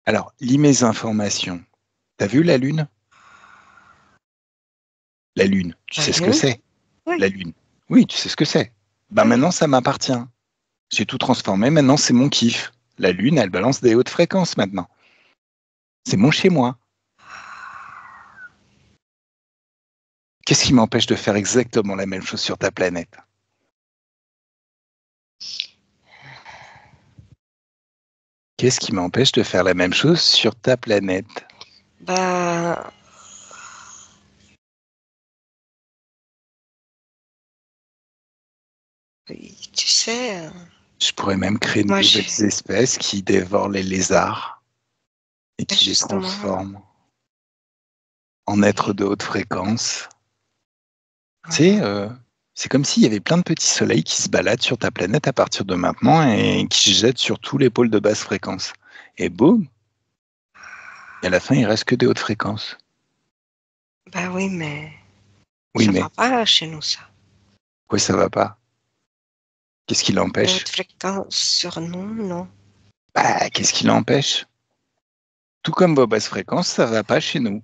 Alors, lis mes informations. T'as vu la Lune? La Lune, tu La sais ce que lune? c'est? Oui, La Lune. Oui, tu sais ce que c'est. Ben oui. maintenant, ça m'appartient. J'ai tout transformé, maintenant c'est mon kiff. La Lune, elle balance des hautes fréquences maintenant. C'est mon chez moi. Qu'est-ce qui m'empêche de faire exactement la même chose sur ta planète? Qu'est-ce qui m'empêche de faire la même chose sur ta planète? Bah, oui, tu sais, Je pourrais même créer de moi, nouvelles espèces qui dévorent les lézards et qui les justement, transforment en êtres oui. de haute fréquence. Tu sais, Mhm. c'est comme s'il y avait plein de petits soleils qui se baladent sur ta planète à partir de maintenant et qui se jettent sur tous les pôles de basse fréquence. Et boum, et à la fin, il reste que des hautes fréquences. Bah oui, mais Oui, ça mais va pas chez nous, ça. quoi, ça va pas? Qu'est-ce qui Les l'empêche? hautes fréquences sur nous, non. Bah, qu'est-ce qui l'empêche? Tout comme vos basses fréquences, ça va pas chez nous.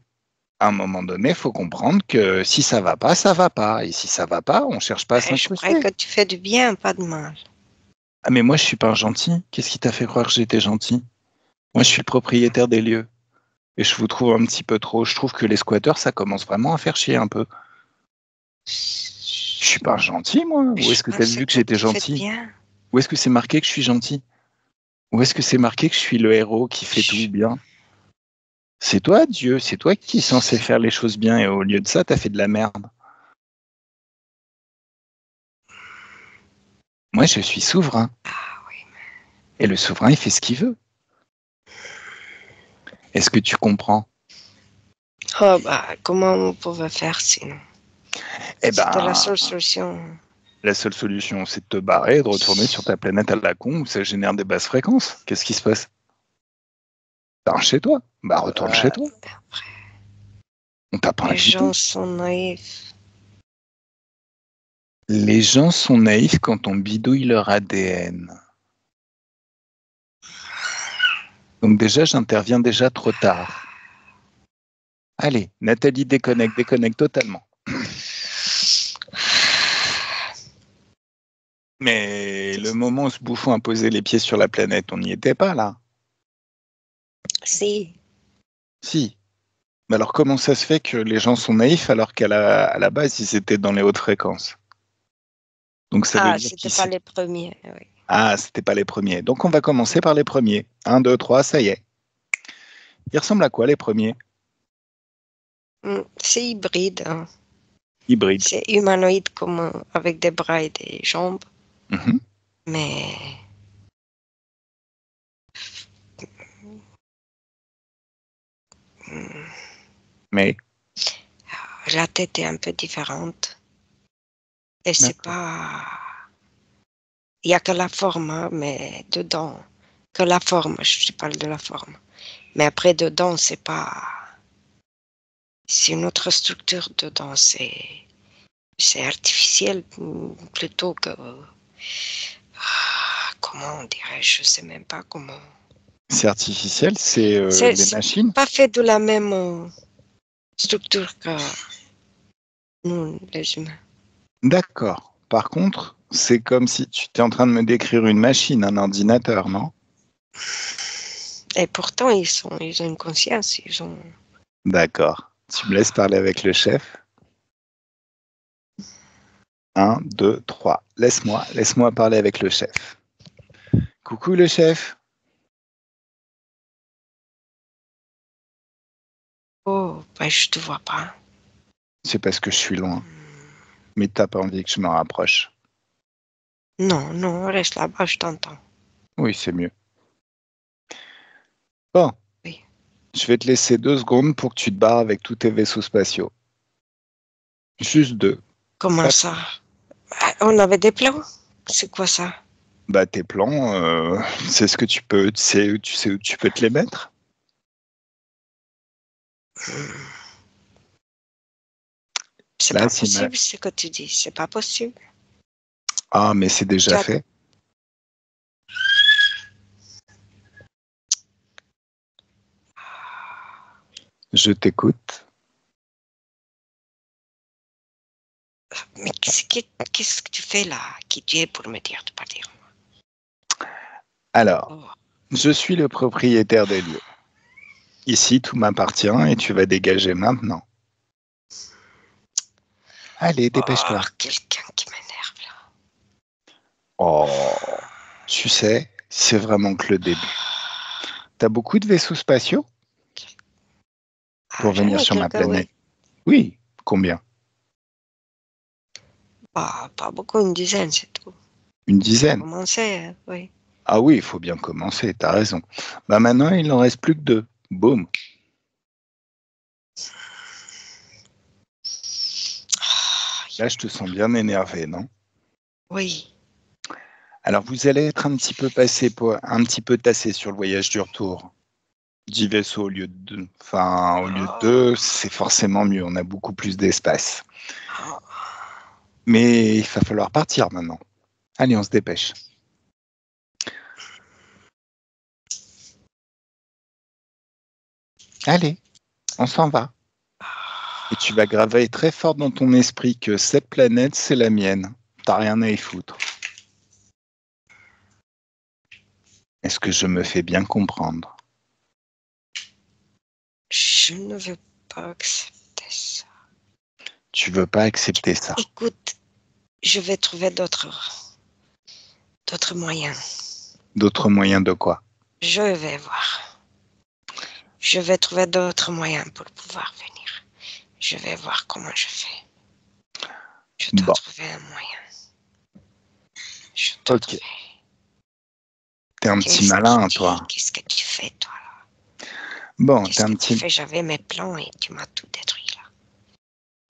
À un moment donné, il faut comprendre que si ça va pas, ça va pas. Et si ça va pas, on cherche pas à Je croyais s'incruster. que tu fais du bien, pas de mal. Ah, mais moi, je suis pas un gentil. Qu'est-ce qui t'a fait croire que j'étais gentil? Moi, je suis le propriétaire des lieux. Et je vous trouve un petit peu trop. Je trouve que les squatteurs, ça commence vraiment à faire chier un peu. Je suis pas gentil, moi. Où Je est-ce que tu as pensais vu que que j'étais tu fais gentil? bien. Où est-ce que c'est marqué que je suis gentil? Où est-ce que c'est marqué que je suis le héros qui fait tout Je- bien? C'est toi, Dieu. C'est toi qui es censé faire les choses bien. Et au lieu de ça, t'as fait de la merde. Moi, je suis souverain. Ah oui. Et le souverain, il fait ce qu'il veut. Est-ce que tu comprends? Oh, bah, comment on pouvait faire sinon? Eh C'était la ben, seule solution. la seule solution, c'est de te barrer et de retourner sur ta planète à la con où ça génère des basses fréquences. Qu'est-ce qui se passe? Bah, chez toi. Bah, retourne chez toi. Après, On t'a pas les invité. gens sont naïfs. Les gens sont naïfs quand on bidouille leur ADN. Donc déjà, j'interviens déjà trop tard. Allez, Nathalie, déconnecte, déconnecte totalement. Mais le moment où ce bouffon a posé les pieds sur la planète, on n'y était pas là. Si. Si. Mais alors comment ça se fait que les gens sont naïfs alors à la base, ils étaient dans les hautes fréquences? Donc ça veut Ah, dire c'était qu'ils pas les premiers, oui. Ah, c'était pas les premiers. Donc on va commencer par les premiers. 1, 2, 3, ça y est. Ils ressemblent à quoi les premiers? C'est hybride, hein. Hybrides. C'est humanoïde comme avec des bras et des jambes, Mhm. mais hum, Mais la tête est un peu différente. Et c'est D'accord. pas... Il n'y a que la forme, hein, mais dedans, que la forme, je parle de la forme. Mais après, dedans, c'est pas... C'est une autre structure dedans, c'est artificiel plutôt que... Comment dirais-je, je sais même pas comment... C'est artificiel, c'est des C'est machines? pas fait de la même structure que nous, les humains. D'accord. Par contre, c'est comme si tu étais en train de me décrire une machine, un ordinateur, non? Et pourtant, ils ont une conscience, ils ont... D'accord. Tu me laisses parler avec le chef? 1, 2, 3. Laisse-moi parler avec le chef. Coucou le chef. Oh, ben, je te vois pas. C'est parce que je suis loin, mais t'as pas envie que je me rapproche. Non, non, reste là-bas, je t'entends. Oui, c'est mieux. Bon, Oui. je vais te laisser 2 secondes pour que tu te barres avec tous tes vaisseaux spatiaux. Juste 2. Comment Pas ça? plus. On avait des plans? C'est quoi ça? Bah tes plans, c'est ce que tu sais où tu peux te les mettre. C'est Là, pas c'est possible ce que tu dis, c'est pas possible. Ah, mais c'est Tu déjà as- fait. Je t'écoute. Mais qu'est-ce que tu fais là? Qui tu es pour me dire de partir? Alors, Oh. je suis le propriétaire des lieux. Ici, tout m'appartient et tu vas dégager maintenant. Allez, Oh, dépêche-toi. quelqu'un qui m'énerve là. Oh, tu sais, c'est vraiment que le début. T'as beaucoup de vaisseaux spatiaux Ah, pour j'en venir ai sur ma quelques, planète? oui. Oui, combien? Pas beaucoup, une dizaine, c'est tout. Une dizaine. Commencer, hein, oui. Ah oui, il faut bien commencer, t'as raison. Bah maintenant, il n'en reste plus que 2. Boum. Là, je te sens bien énervé, non? Oui. Alors, vous allez être un petit peu un petit peu tassé sur le voyage du retour. 10 vaisseaux au lieu de 2. Enfin, au lieu de Oh, 2, c'est forcément mieux. On a beaucoup plus d'espace. oh. Mais il va falloir partir maintenant. Allez, on se dépêche. Allez, on s'en va. Et tu vas graver très fort dans ton esprit que cette planète, c'est la mienne. T'as rien à y foutre. Est-ce que je me fais bien comprendre? Je ne veux pas accepter ça. Tu veux pas accepter ça? Écoute, je vais trouver d'autres moyens. D'autres moyens de quoi? Je vais voir. Je vais trouver d'autres moyens pour pouvoir venir. Je vais voir comment je fais. Je dois Bon, trouver un moyen. Je dois ok. trouver. T'es un petit malin, toi. Qu'est-ce que tu fais, toi? Bon, t'es Qu'est-ce un que tu petit... fais? J'avais mes plans et tu m'as tout détruit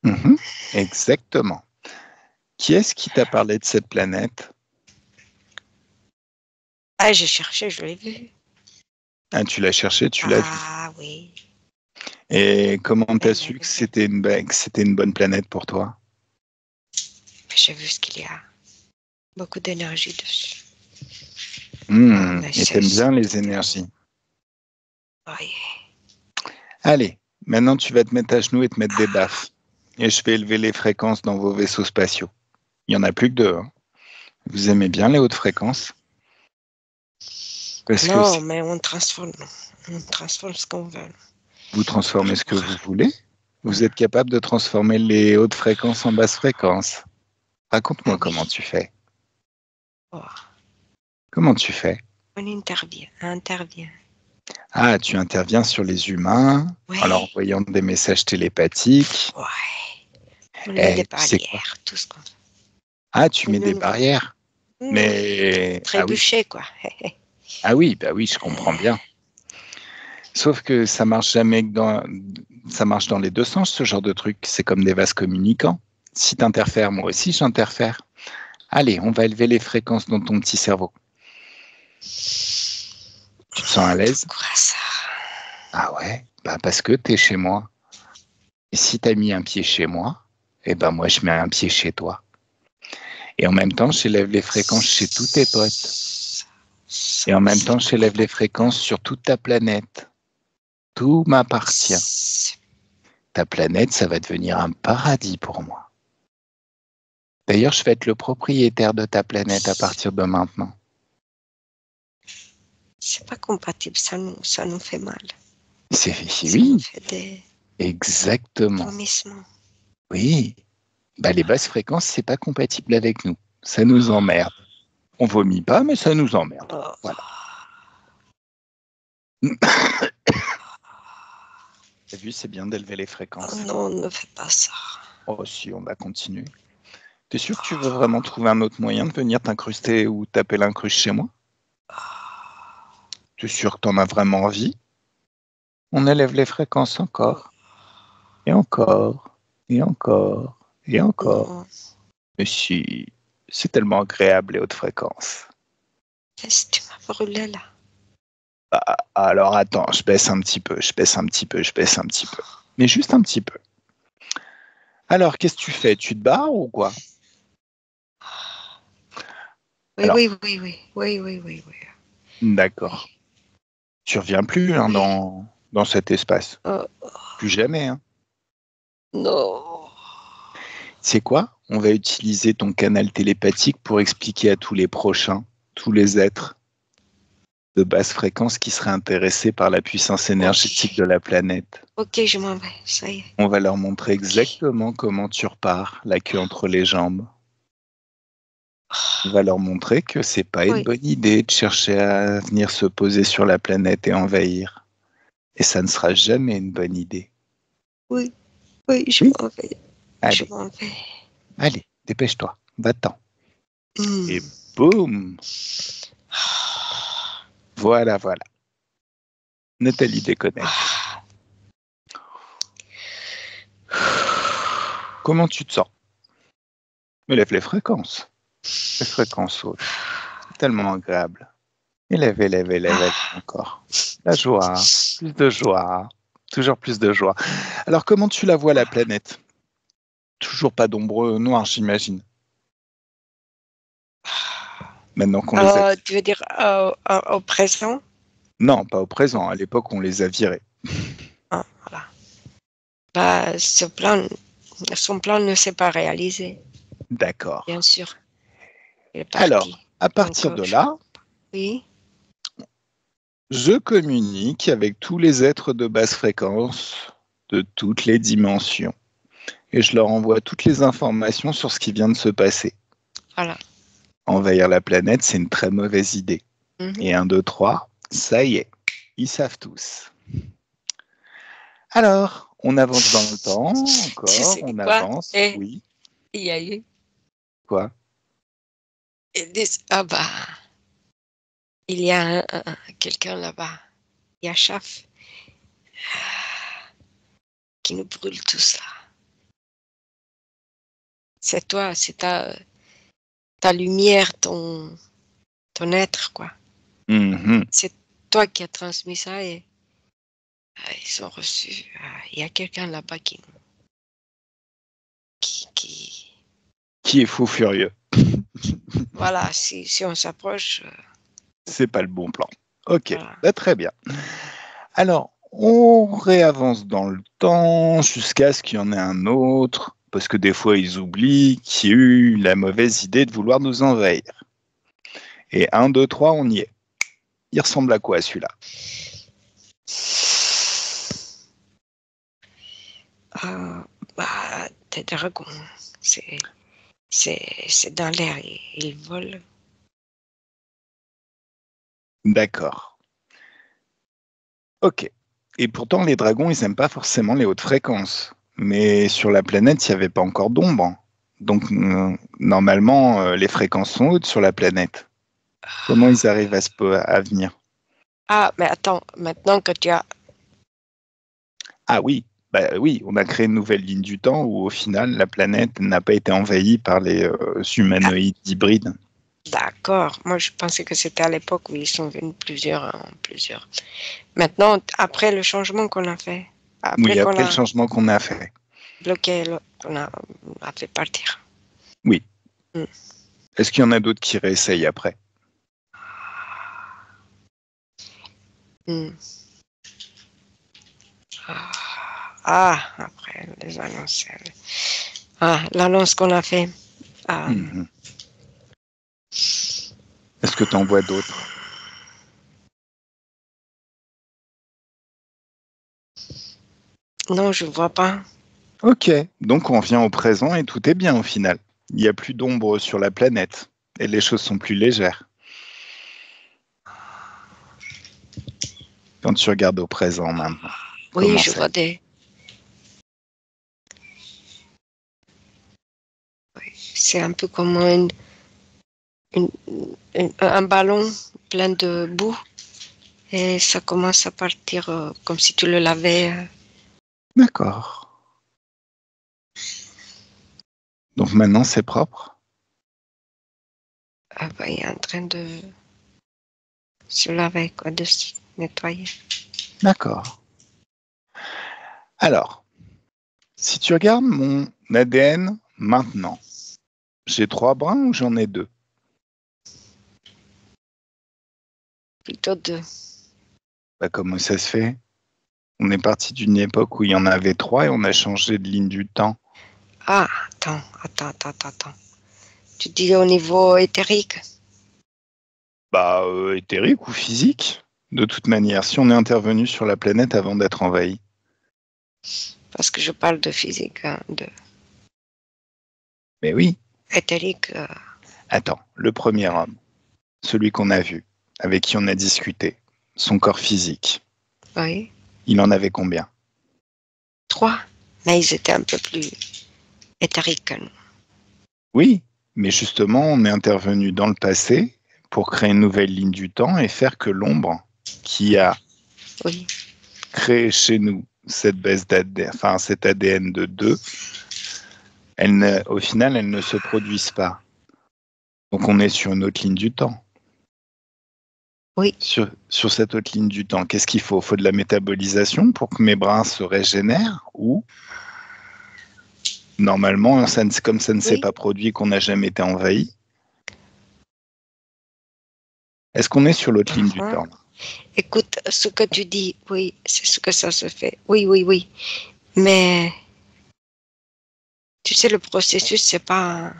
là. Mhm, exactement. Qui est-ce qui t'a parlé de cette planète? Ah, j'ai cherché, je l'ai vu. Ah, tu l'as cherché, tu l'as vu. Ah oui. Et comment Oui, t'as oui, su que oui, oui. que c'était une bonne planète pour toi? J'ai vu ce qu'il y a. Beaucoup d'énergie dessus. Mais Et t'aimes bien les énergies. oui. Allez, maintenant tu vas te mettre à genoux et te mettre des baffes. Et je vais élever les fréquences dans vos vaisseaux spatiaux. Il n'y en a plus que 2. Hein. Vous aimez bien les hautes fréquences? Parce que Non, mais on transforme. On transforme ce qu'on veut. vous transformez ce que Pour... vous voulez. Vous êtes capable de transformer les hautes fréquences en basses fréquences. Ah Raconte-moi oui. comment tu fais. Oh, Comment tu fais? on intervient. Ah, tu interviens sur les humains en leur Ouais, envoyant des messages télépathiques. ouais. On met des Eh, tu sais quoi? barrières, tout ce qu'on veut. Ah, tu Ils mets ne des nous voient pas. barrières. Mais ah oui, Trébucher, quoi. ah oui, bah oui, je comprends bien. Sauf que ça marche jamais ça marche dans les deux sens, ce genre de truc. C'est comme des vases communicants. Si tu interfères, moi aussi j'interfère. Allez, on va élever les fréquences dans ton petit cerveau. Tu te sens à l'aise? Pourquoi ça? Ah ouais? Bah parce que tu es chez moi. Et si tu as mis un pied chez moi, eh ben moi je mets un pied chez toi. Et en même temps, j'élève les fréquences chez tous tes potes. Et en même temps, j'élève les fréquences sur toute ta planète. Tout m'appartient. Ta planète, ça va devenir un paradis pour moi. D'ailleurs, je vais être le propriétaire de ta planète à partir de maintenant. C'est pas compatible, ça nous fait mal. Ça nous oui, fait des exactement. vomissements. Oui. Bah, les basses fréquences, c'est pas compatible avec nous. Ça nous emmerde. On vomit pas, mais ça nous emmerde. Oh. Voilà. T'as vu, c'est bien d'élever les fréquences. Oh non, ne fais pas ça. Oh si, on va continuer. T'es sûr que tu veux vraiment trouver un autre moyen de venir t'incruster ou taper l'incruste chez moi? T'es sûr que t'en as vraiment envie? On élève les fréquences encore. Et encore. Et encore. Et encore. Non. Mais si, c'est tellement agréable les hautes fréquences. Qu'est-ce que tu m'as brûlé là? Ah, alors attends, je baisse un petit peu, je baisse un petit peu, je baisse un petit peu. Mais juste un petit peu. Alors, qu'est-ce que tu fais? Tu te barres ou quoi? Oui, Alors, oui. d'accord. Tu reviens plus hein, dans cet espace. Oh, Plus jamais. Hein. non. C'est quoi? On va utiliser ton canal télépathique pour expliquer à tous les prochains, tous les êtres de basse fréquence qui seraient intéressés par la puissance énergétique de la planète. Ok, je m'en vais, ça y est. On va leur montrer exactement comment tu repars, la queue entre les jambes. On va leur montrer que c'est pas une bonne idée de chercher à venir se poser sur la planète et envahir. Et ça ne sera jamais une bonne idée. Oui, je m'en vais. Allez. Je m'en vais. Allez, dépêche-toi, va-t'en. Et boum! Voilà. Nathalie déconnecte. Comment tu te sens? Élève les fréquences. Les fréquences hautes. C'est tellement agréable. Élève encore. La joie, plus de joie, toujours plus de joie. Alors, comment tu la vois, la planète? Toujours pas d'ombre noire, j'imagine. Maintenant qu'on les a... Tu veux dire au présent? Non, pas au présent. À l'époque, on les a virés. Ah, voilà. Bah, son plan ne s'est pas réalisé. D'accord. Bien sûr. Il est parti. Alors, à partir de là, oui. Je communique avec tous les êtres de basse fréquence de toutes les dimensions et je leur envoie toutes les informations sur ce qui vient de se passer. Voilà. Envahir la planète, c'est une très mauvaise idée. Et 1, 2, 3, ça y est, ils savent tous. Alors, on avance dans le temps, encore, on avance. Oui. Il y a eu. Quoi? Ils disent, ah bah, il y a quelqu'un là-bas, il y a Chaf, qui nous brûle tout ça. C'est toi, c'est ta lumière, ton être, quoi. C'est toi qui as transmis ça et ils ont reçu. Il y a quelqu'un là-bas qui est fou furieux. Voilà, si on s'approche. C'est pas le bon plan. Ok, voilà. Bah, très bien. Alors, on réavance dans le temps jusqu'à ce qu'il y en ait un autre, parce que des fois ils oublient qu'il y a eu la mauvaise idée de vouloir nous envahir. Et 1, 2, 3, on y est. Il ressemble à quoi celui-là? Des dragons. C'est dans l'air, ils volent. D'accord. Ok. Et pourtant, les dragons, ils n'aiment pas forcément les hautes fréquences. Mais sur la planète, il n'y avait pas encore d'ombre. Donc, normalement, les fréquences sont hautes sur la planète. Comment ils arrivent à venir? Ah, mais attends, maintenant que tu as Ah oui, bah oui, on a créé une nouvelle ligne du temps où au final la planète n'a pas été envahie par les Ah, humanoïdes hybrides. d'accord. Moi, je pensais que c'était à l'époque où ils sont venus plusieurs en plusieurs. Maintenant, après le changement qu'on a fait, après Oui, qu'on après le a changement qu'on a fait. bloqué, qu'on a fait partir. Oui. Mm. Est-ce qu'il y en a d'autres qui réessayent après? Mm. Après les annonces. L'annonce qu'on a fait. Mhm. Est-ce que tu en vois d'autres? Non, je ne vois pas. Ok, donc on revient au présent et tout est bien au final. Il n'y a plus d'ombre sur la planète et les choses sont plus légères. Quand tu regardes au présent maintenant, Oui, comment je c'est? vois des. C'est un peu comme une- un ballon plein de boue et ça commence à partir comme si tu le lavais. D'accord. Donc maintenant c'est propre? Il est en train de se laver, quoi, de se nettoyer. D'accord. Alors, si tu regardes mon ADN maintenant, j'ai 3 brins ou j'en ai 2? Plutôt de. Bah, comment ça se fait? On est parti d'une époque où il y en avait 3 et on a changé de ligne du temps. Attends. Tu dis au niveau éthérique? Bah, éthérique ou physique? De toute manière, si on est intervenu sur la planète avant d'être envahi. Parce que je parle de physique, hein, de Mais oui. éthérique. Attends, le premier homme, celui qu'on a vu, avec qui on a discuté, son corps physique, Oui. il en avait combien? 3. Mais ils étaient un peu plus éthériques que nous. Oui, mais justement, on est intervenu dans le passé pour créer une nouvelle ligne du temps et faire que l'ombre qui a Oui. créé chez nous cette baisse d'ADN, enfin cet ADN de 2, au final, elle ne se produise pas. Donc on est sur une autre ligne du temps. Oui. Sur cette autre ligne du temps, qu'est-ce qu'il faut? Il faut de la métabolisation pour que mes brins se régénèrent ou normalement, comme ça ne s'est Oui. pas produit, qu'on n'a jamais été envahi, est-ce qu'on est sur l'autre ligne du Uh-huh. temps? Écoute, ce que tu dis, oui, c'est ce que ça se fait. Oui. Mais tu sais, le processus, c'est pas,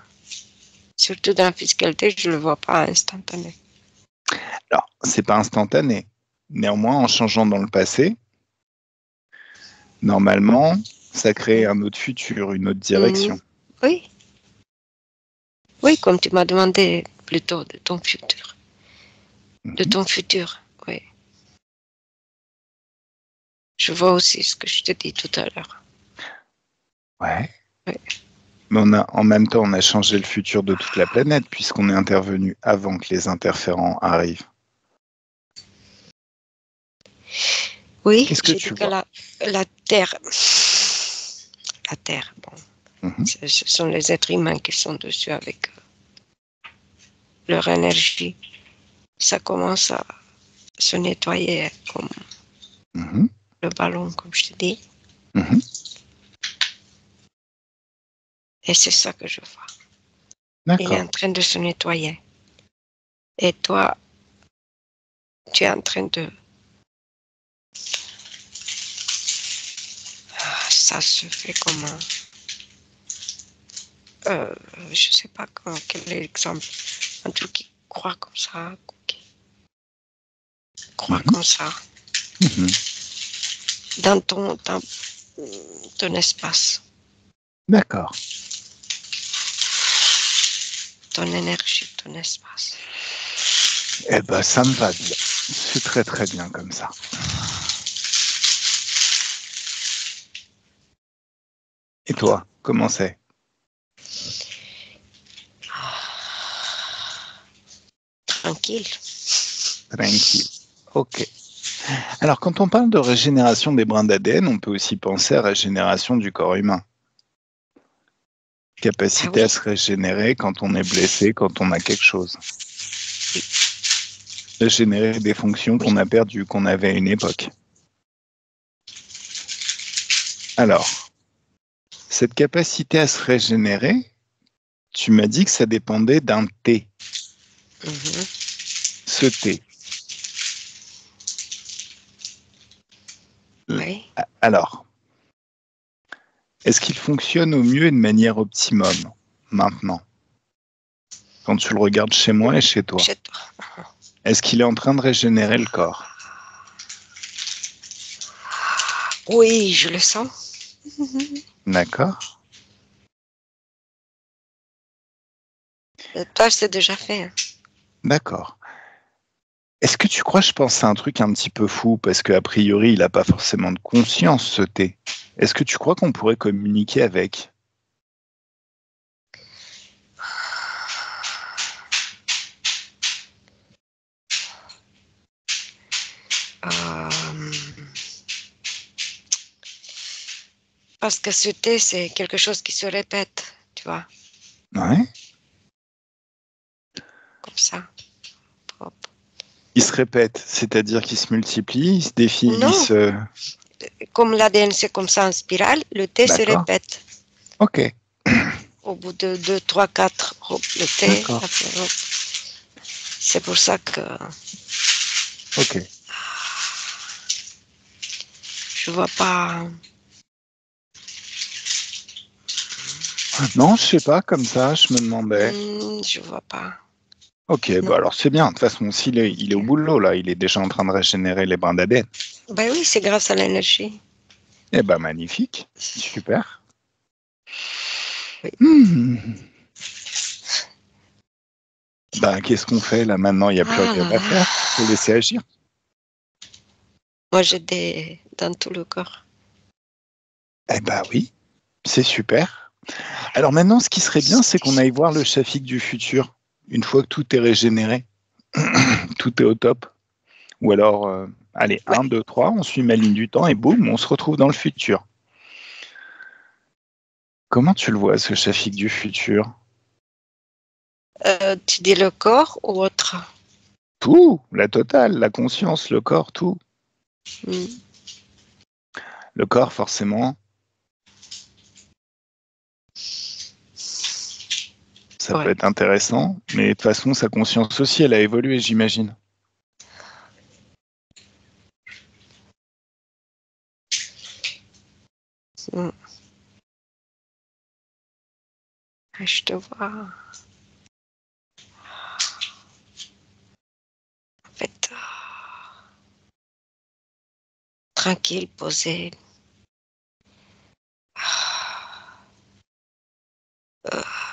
surtout dans la fiscalité, je le vois pas instantané. Alors, c'est pas instantané. Néanmoins, en changeant dans le passé, normalement, ça crée Mm. un autre futur, une autre Mhm. direction. Oui. Oui, comme tu m'as demandé plutôt de ton futur. De Mhm. ton futur, oui. Je vois aussi ce que je te dis tout à l'heure. Ouais. Oui. Mais en même temps, on a changé le futur de toute la planète puisqu'on est intervenu avant que les interférents arrivent. Oui, Qu'est-ce que j'ai dit tu que vois? la Terre, bon, Mhm. ce sont les êtres humains qui sont dessus avec leur énergie. Ça commence à se nettoyer comme Mhm. le ballon, comme je te dis. Mhm. Et c'est ça que je vois. Il est en D'accord. train de se nettoyer. Et toi, tu es en train de... Ça se fait comment? Je sais pas quel est l'exemple. Un truc qui croit comme ça, qui croit Mhm. comme ça, Mhm. dans ton espace, D'accord. ton énergie, ton espace. Eh ben, ça me va bien. C'est très très bien comme ça. Et toi, comment c'est? Tranquille. Tranquille. Ok. Alors, quand on parle de régénération des brins d'ADN, on peut aussi penser à régénération du corps humain. Ah Capacité à oui, se régénérer quand on est blessé, quand on a quelque chose. Régénérer des fonctions oui. qu'on a perdues, qu'on avait à une époque. Alors, cette capacité à se régénérer, tu m'as dit que ça dépendait d'un T. Mhm. Ce T. Oui. Alors, est-ce qu'il fonctionne au mieux et de manière optimum maintenant, quand tu le regardes chez moi et chez toi? Chez toi. Est-ce qu'il est en train de régénérer le corps? Oui, je le sens. D'accord? Toi, c'est déjà fait. Hein. D'accord. Est-ce que tu crois, je pense à un truc un petit peu fou, parce qu'a priori, il n'a pas forcément de conscience, ce T. Est-ce que tu crois qu'on pourrait communiquer avec? Euh, parce que ce thé, c'est quelque chose qui se répète, tu vois, Ouais. comme ça. Hop. Il se répète, c'est-à-dire qu'il se multiplie, il se défie, il Non, se... comme l'ADN, c'est comme ça en spirale, le thé se D'accord. répète. Ok. Au bout de 2, 3, 4, hop, le thé. D'accord. Après, hop. C'est pour ça que Ok. je vois pas. Non, je sais pas, comme ça, je me demandais. Je vois pas. Ok, bah Non. alors c'est bien. De toute façon, s'il est, il est au boulot, là, il est déjà en train de régénérer les brins d'ADN. Ben oui, c'est grâce à l'énergie. Eh ben, magnifique. Super. Oui. Hmm. Ben, qu'est-ce qu'on fait là maintenant? Il n'y a plus Ah rien là à là. faire. Faut laisser agir. Moi, j'ai des dans tout le corps. Eh ben oui, c'est super. Alors maintenant, ce qui serait bien, c'est qu'on aille voir le Shafik du futur. Une fois que tout est régénéré, tout est au top. Ou alors, allez, Ouais. 1, 2, 3, on suit ma ligne du temps et boum, on se retrouve dans le futur. Comment tu le vois, ce Shafik du futur? Tu dis le corps ou autre? Tout, la totale, la conscience, le corps, tout. Hmm. Le corps, forcément, ça peut Ouais. être intéressant, mais de toute façon, sa conscience aussi, elle a évolué, j'imagine. Hmm. Je te vois. En fait, tranquille, posé.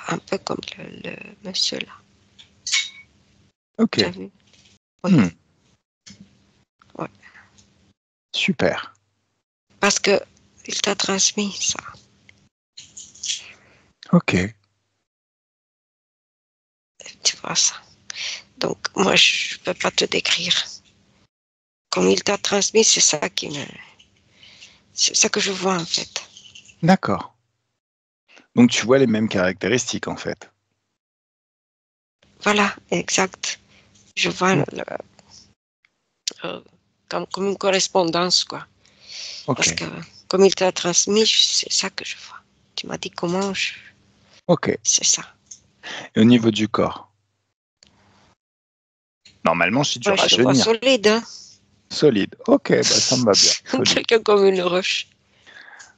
Un peu comme le monsieur là. Ok. Tu as vu? Oui. Hmm, Ouais. super. Parce que il t'a transmis ça. Ok. Tu vois ça. Donc, moi, je ne peux pas te décrire. Comme il t'a transmis, c'est ça qui me. C'est ça que je vois en fait. D'accord. Donc tu vois les mêmes caractéristiques en fait. Voilà, exact. Je vois Hmm, euh, comme une correspondance, quoi. ok. Parce que comme il t'a transmis, c'est ça que je vois. Tu m'as dit comment je... Ok. C'est ça. Et au niveau du corps, normalement, j'ai dû Ouais, je te vois rajeunir. solide, hein. Solide. Ok, bah ça me va bien. Solide. Quelqu'un comme une roche.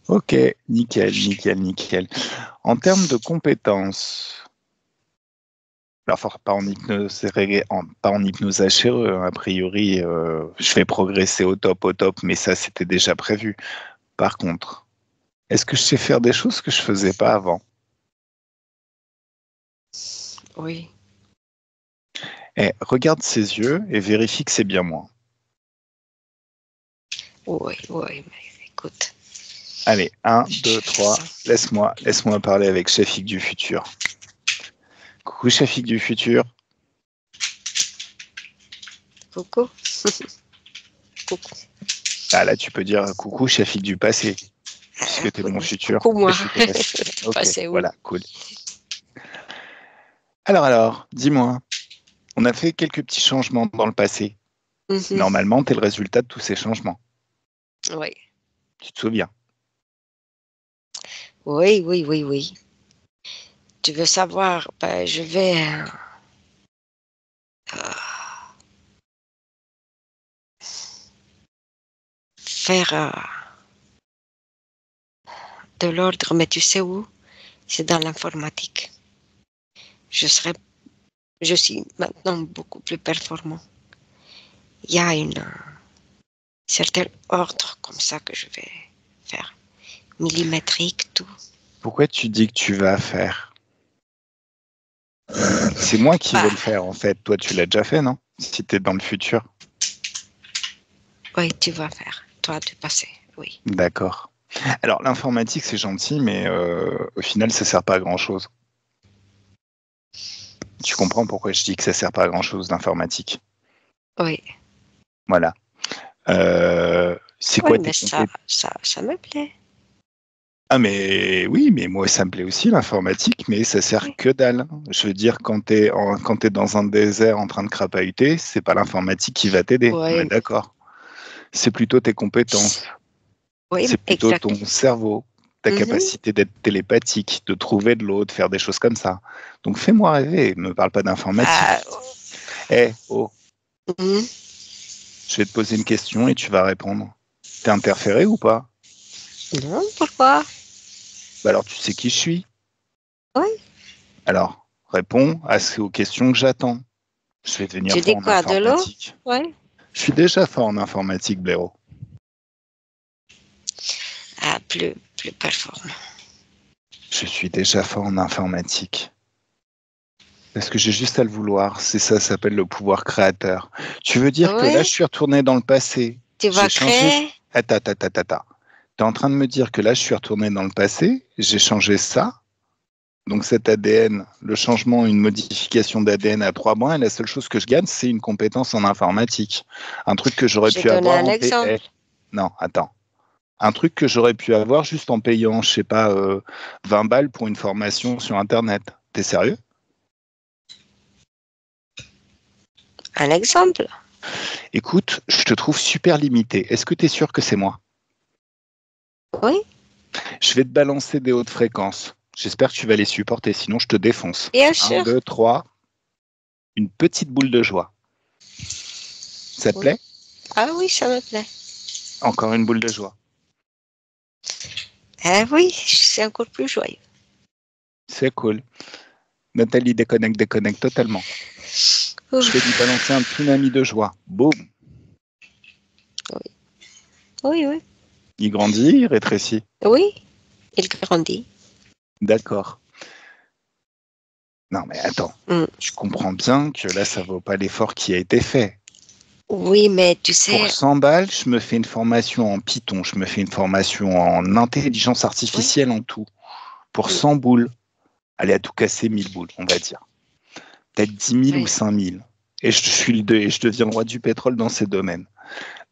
Ok, nickel, nickel, nickel. En termes de compétences, alors pas en hypnose, pas en hypnose HRE, hein, a priori, je vais progresser au top, mais ça c'était déjà prévu. Par contre, est-ce que je sais faire des choses que je faisais pas avant? Oui, Eh, regarde ses yeux et vérifie que c'est bien moi. oui, oui, mais écoute, Allez, un, je 2, fais ça. 3. Laisse-moi parler avec Shafik du futur. Coucou Shafik du futur. Coucou. coucou. Ah, là, tu peux dire coucou, chef du passé, puisque tu es mon futur. Coucou, moi. Ok, Passé, oui. voilà, cool. Alors, dis-moi, on a fait quelques petits changements dans le passé. Mhm. Normalement, tu es le résultat de tous ces changements. Oui. Tu te souviens? Oui, oui, oui, oui. Tu veux savoir, ben, je vais faire de l'ordre, mais tu sais où? C'est dans l'informatique. Je suis maintenant beaucoup plus performant. Il y a une certain ordre comme ça que je vais faire. Millimétrique, tout. Pourquoi tu dis que tu vas faire? C'est moi qui vais Bah, le faire, en fait. Toi, tu l'as déjà fait, non? Si tu es dans le futur. oui, tu vas faire. Toi, du passé, oui. D'accord. Alors, l'informatique, c'est gentil, mais au final, ça sert pas à grand-chose. Tu comprends pourquoi je dis que ça sert pas à grand-chose, l'informatique? Oui, Voilà. C'est oui, quoi tes mais compétences? ça me plaît. Ah, mais oui, mais moi, ça me plaît aussi, l'informatique, mais ça sert Oui, que dalle. Je veux dire, quand t'es dans un désert en train de crapahuter, c'est pas l'informatique qui va t'aider. On est oui, d'accord. C'est plutôt tes compétences. oui, C'est plutôt exact. ton cerveau, ta Mhm. capacité d'être télépathique, de trouver de l'autre, faire des choses comme ça. Donc fais-moi rêver, me parle pas Ah, d'informatique. Oh, mhm. je vais te poser une question et tu vas répondre. T'es interféré ou pas? Non, pourquoi? Bah alors tu sais qui je suis. Oui. Alors, réponds aux questions que j'attends. Je vais devenir Tu dis fort en quoi, de l'eau? informatique. Oui. Je suis déjà fort en informatique, blaireau. Ah, plus performant. Je suis déjà fort en informatique. Parce que j'ai juste à le vouloir. C'est ça, ça s'appelle le pouvoir créateur. Tu veux dire que là, je Oui, suis retourné dans le passé. tu J'ai vas changé. créer. Attends. Tu es en train de me dire que là, je suis retourné dans le passé. J'ai changé ça. Donc cet ADN, le changement, une modification d'ADN à 3 mois, et la seule chose que je gagne, c'est une compétence en informatique. Un truc que j'aurais J'ai pu donné avoir un en exemple. Non, attends. Un truc que j'aurais pu avoir juste en payant, je sais pas, 20 balles pour une formation sur Internet. T'es sérieux? Un exemple. Écoute, je te trouve super limité. Est-ce que tu es sûr que c'est moi? Oui, Je vais te balancer des hautes fréquences. J'espère que tu vas les supporter, sinon je te défonce. bien Un, sûr. 2, 3. Une petite boule de joie. Ça te Oui. plaît? Ah oui, ça me plaît. Encore une boule de joie. Ah oui, c'est encore plus joyeux. C'est cool. Nathalie déconnecte totalement. Je vais lui Ouf. balancer un tsunami de joie. Boum. Oui, oui, oui. Il grandit, il rétrécit. Oui, il grandit. D'accord. Non mais attends, Mm. tu comprends bien que là, ça vaut pas l'effort qui a été fait. Oui, mais tu Pour sais, 100 balles, je me fais une formation en Python, je me fais une formation en intelligence oui. artificielle en tout. Pour Mm. 100 boules, allez à tout casser 1000 boules, on va dire. Peut-être 10 000 ou Oui. 5 000. Et je deviens le roi du pétrole dans ces domaines.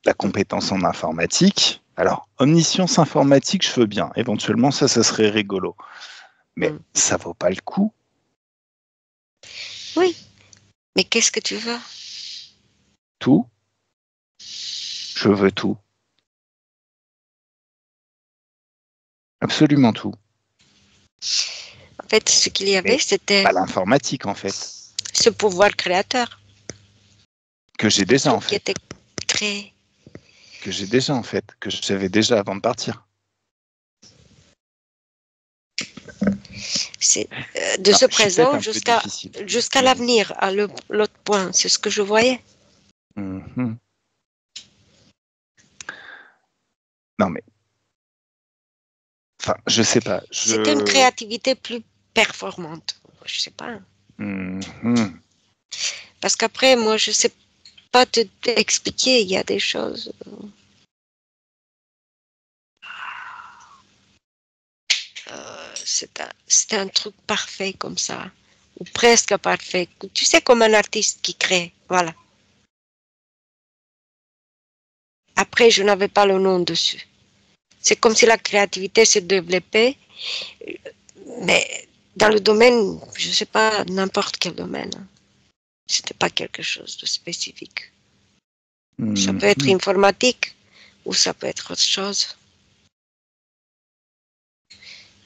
La compétence en informatique. Alors, omniscience informatique, je veux bien. Éventuellement, ça serait rigolo. Mais Mm. ça vaut pas le coup. Oui, mais qu'est-ce que tu veux? Tout, je veux tout. Absolument tout. En fait, ce qu'il y avait, Mais c'était pas l'informatique, en fait. ce pouvoir créateur, Que j'ai un déjà, en truc qui fait. était créé. Que j'ai déjà, en fait. Que j'avais déjà avant de partir. C'est de Non, ce je suis peut-être présent un peu difficile. jusqu'à l'avenir, à l'autre point. C'est ce que je voyais. Mhm. Non, mais, enfin, je sais pas. C'était une créativité plus performante. Je sais pas. Mhm. Parce qu'après, moi, je sais pas t'expliquer. Il y a des choses. C'est un truc parfait comme ça. Ou presque parfait. Tu sais, comme un artiste qui crée. Voilà. après, je n'avais pas le nom dessus. C'est comme si la créativité s'est développée, mais dans le domaine, je ne sais pas, n'importe quel domaine. C'était pas quelque chose de spécifique. Ça peut être informatique ou ça peut être autre chose.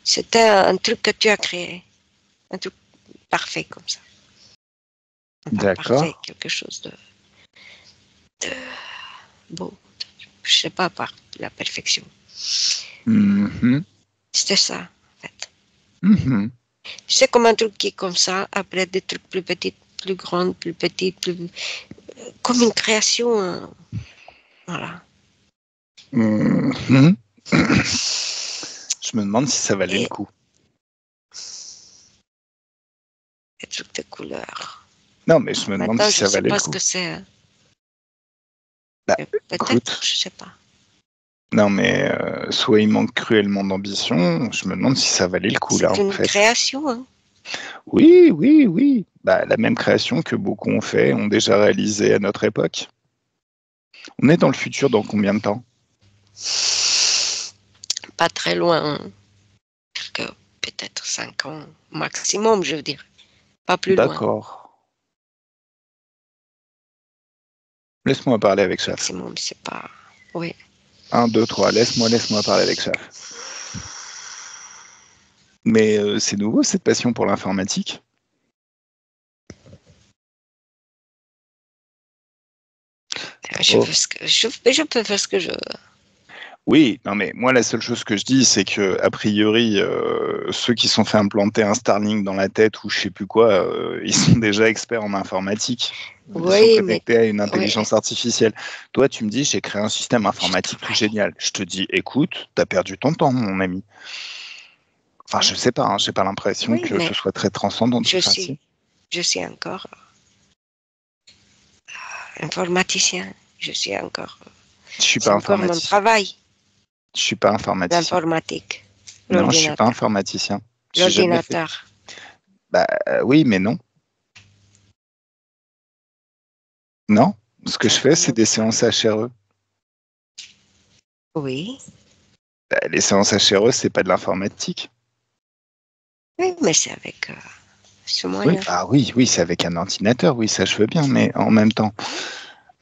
C'était un truc que tu as créé. Un truc parfait comme ça. Enfin, parfait, D'accord. quelque chose de beau. Je sais pas, par la perfection. Mhm. C'était ça, en fait. Mhm. C'est comme un truc qui est comme ça, après des trucs plus petits, plus grands, plus petits, plus... comme une création. Voilà. Mhm. Je me demande si ça valait le Et coup. des trucs de couleur. Non, mais je me demande Maintenant, si je ça sais valait le pas ce coup. que c'est. Bah, Peut-être, écoute, je sais pas. non, mais soit il manque cruellement d'ambition, je me demande si ça valait le coup, là, C'est en une fait. création, hein. Oui, oui, oui. Bah, la même création que beaucoup ont fait, ont déjà réalisé à notre époque. On est dans le futur dans combien de temps? Pas très loin, hein. Que peut-être 5 ans maximum, je veux dire. Pas plus loin. D'accord. Laisse-moi parler avec Chef. Maximum, c'est pas... Oui. 1, 2, 3, laisse-moi parler avec Chef. Mais c'est nouveau, cette passion pour l'informatique? Je Oh. fais ce que je peux faire ce que je veux. Oui, non mais moi la seule chose que je dis c'est que a priori ceux qui sont fait implanter un Starlink dans la tête ou je sais plus quoi, ils sont déjà experts en informatique. Ils sont Oui, mais connectés à une oui, intelligence artificielle. Toi, tu me dis j'ai créé un système je informatique tout travaille. génial. Je te dis écoute, t'as perdu ton temps, mon ami. Enfin, je sais pas, hein, j'ai pas l'impression Oui, que ce mais soit très transcendant tout je ça. suis, Si. je suis encore informaticien. Je suis encore, Je suis pas c'est encore mon informaticien. travail, Je suis pas informaticien. l'informatique, Non, je suis pas l'ordinateur, informaticien. J'ai jamais fait. l'ordinateur. Bah oui, mais non. Non. Ce que je C'est fais, un c'est autre des séances travail. HRE. Oui, Bah, les séances HRE, c'est pas de l'informatique. oui, mais c'est avec ce Oui, moyen. ah oui, oui, c'est avec un ordinateur, oui, ça je veux bien, mais en même temps,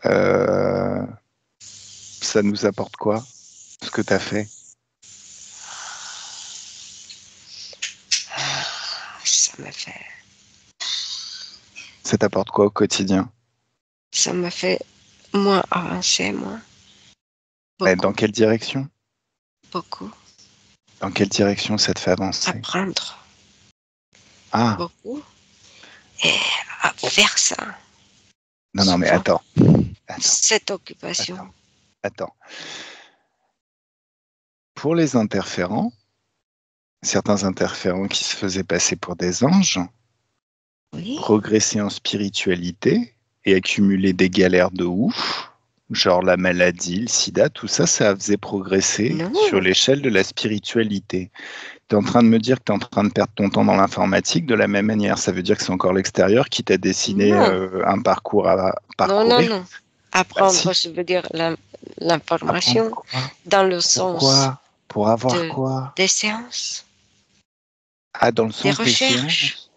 euh, ça nous apporte quoi, ce que tu as fait? Ça me fait, Ça t'apporte quoi au quotidien? ça me fait moins avancer, moi. Mais dans Beaucoup, quelle direction? beaucoup. Dans quelle direction ça te fait avancer? Apprendre Ah, beaucoup et à faire ça non, non, mais souvent. attends, attends, Cette occupation. attends, attends. Pour les interférents, certains interférents qui se faisaient passer pour des anges, Oui, progresser en spiritualité et accumuler des galères de ouf, genre la maladie, le sida, tout ça, ça faisait progresser sur non, l'échelle de la spiritualité. Tu es en train de me dire que tu es en train de perdre ton temps dans l'informatique de la même manière. Ça veut dire que c'est encore l'extérieur qui t'a dessiné non, un parcours à non, non, parcourir? non. Bah Apprendre, si. je veux dire Apprendre l'information quoi? dans le sens Pourquoi? Pour avoir de, quoi? des séances, Ah, dans le des sens des recherches. séances?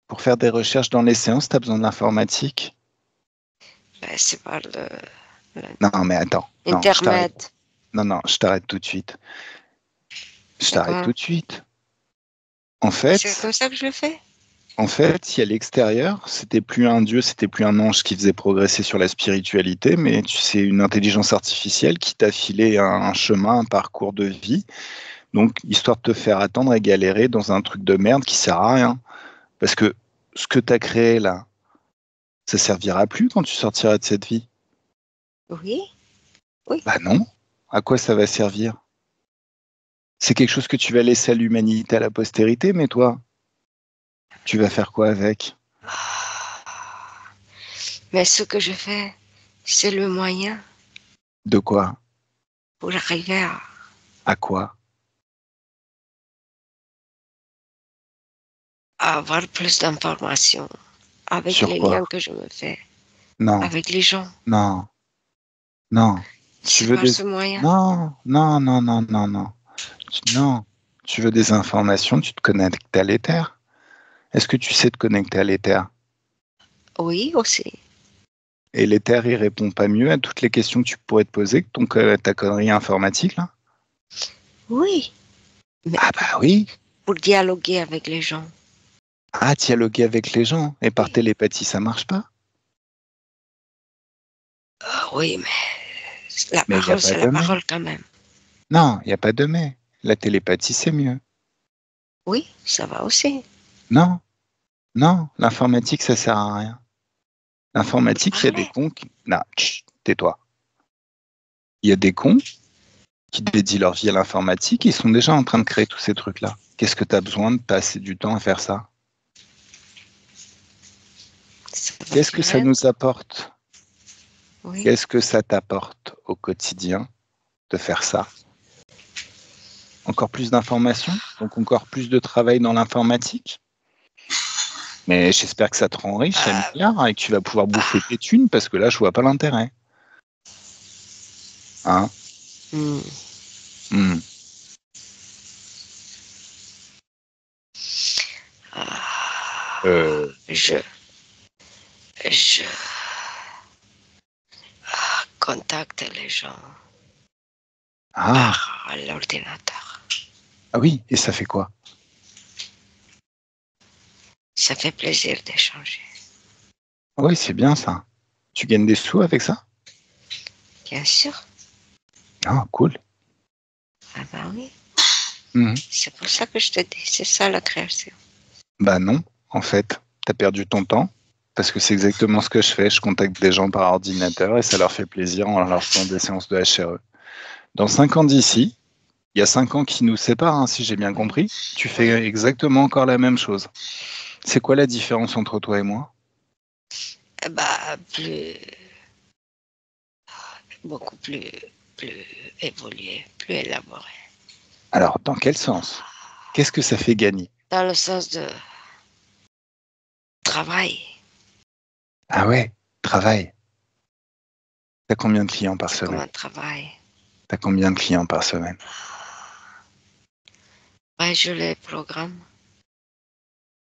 Pour faire des recherches dans les séances, tu as besoin d'informatique? Ben, c'est pas Non, mais attends. Non, je t'arrête. l'intermède. Non, non, je t'arrête tout de suite. Je C'est t'arrête comment? tout de suite. En C'est fait, comme ça que je le fais? si à l'extérieur, c'était plus un dieu, c'était plus un ange qui faisait progresser sur la spiritualité, mais c'est une intelligence artificielle qui t'a filé un chemin, un parcours de vie, donc histoire de te faire attendre et galérer dans un truc de merde qui sert à rien. Parce que ce que tu as créé là, ça servira plus quand tu sortiras de cette vie. Oui, oui. Bah non. À quoi ça va servir? C'est quelque chose que tu vas laisser à l'humanité, à la postérité, mais toi, tu vas faire quoi avec? Mais ce que je fais, c'est le moyen De quoi? pour arriver À quoi? à avoir plus d'informations avec Sur les quoi? liens que je me fais Non, avec les gens. non, non. Tu C'est veux par des... ce moyen. Non, non, non, non, non, non. Non. Tu veux des informations, tu te connectes à l'éther. Est-ce que tu sais te connecter à l'éther? Oui, aussi. Et l'éther, il répond pas mieux à toutes les questions que tu pourrais te poser que ta connerie informatique, là? Oui, mais Ah bah oui. pour dialoguer avec les gens. Ah, dialoguer avec les gens. Et par Oui. télépathie, ça marche pas? Oui, mais la Mais il n'y a parole, pas c'est de la mais. parole quand même. Non, il n'y a pas de mais. La télépathie, c'est mieux. Oui, ça va aussi. Non, non, l'informatique, ça sert à rien. L'informatique, il y a des Parler. cons qui... Non, chut, tais-toi. Il y a des cons qui dédient leur vie à l'informatique, ils sont déjà en train de créer tous ces trucs-là. Qu'est-ce que tu as besoin de passer du temps à faire ça? Ça va Qu'est-ce que ça durer. nous apporte? Oui. Qu'est-ce que ça t'apporte au quotidien de faire ça? Encore plus d'informations, donc encore plus de travail dans l'informatique. Mais j'espère que ça te rend riche à Euh, milliards et que tu vas pouvoir bouffer tes thunes parce que là, je vois pas l'intérêt. Hein? hmm. Hmm. Ah, Euh, je contacte les gens Ah, par l'ordinateur. ah oui, et ça fait quoi? Ça fait plaisir d'échanger. Oui, c'est bien ça. Tu gagnes des sous avec ça? Bien sûr. Ah, cool. Ah ben oui. Mhm. C'est pour ça que je te dis, c'est ça la création. Bah non, en fait, tu as perdu ton temps parce que c'est exactement ce que je fais. Je contacte des gens par ordinateur et ça leur fait plaisir en leur faisant des séances de HRE. Dans 5 ans d'ici, il y a 5 ans qui nous séparent, hein, si j'ai bien Oui. compris, tu fais Oui. exactement encore la même chose. C'est quoi la différence entre toi et moi? Bah, beaucoup plus évolué, plus élaboré. Alors, dans quel sens? Qu'est-ce que ça fait gagner? Dans le sens de travail. Ah ouais, travail. T'as combien de clients par C'est comme semaine? un travail. T'as combien de clients par semaine? Ouais, je les programme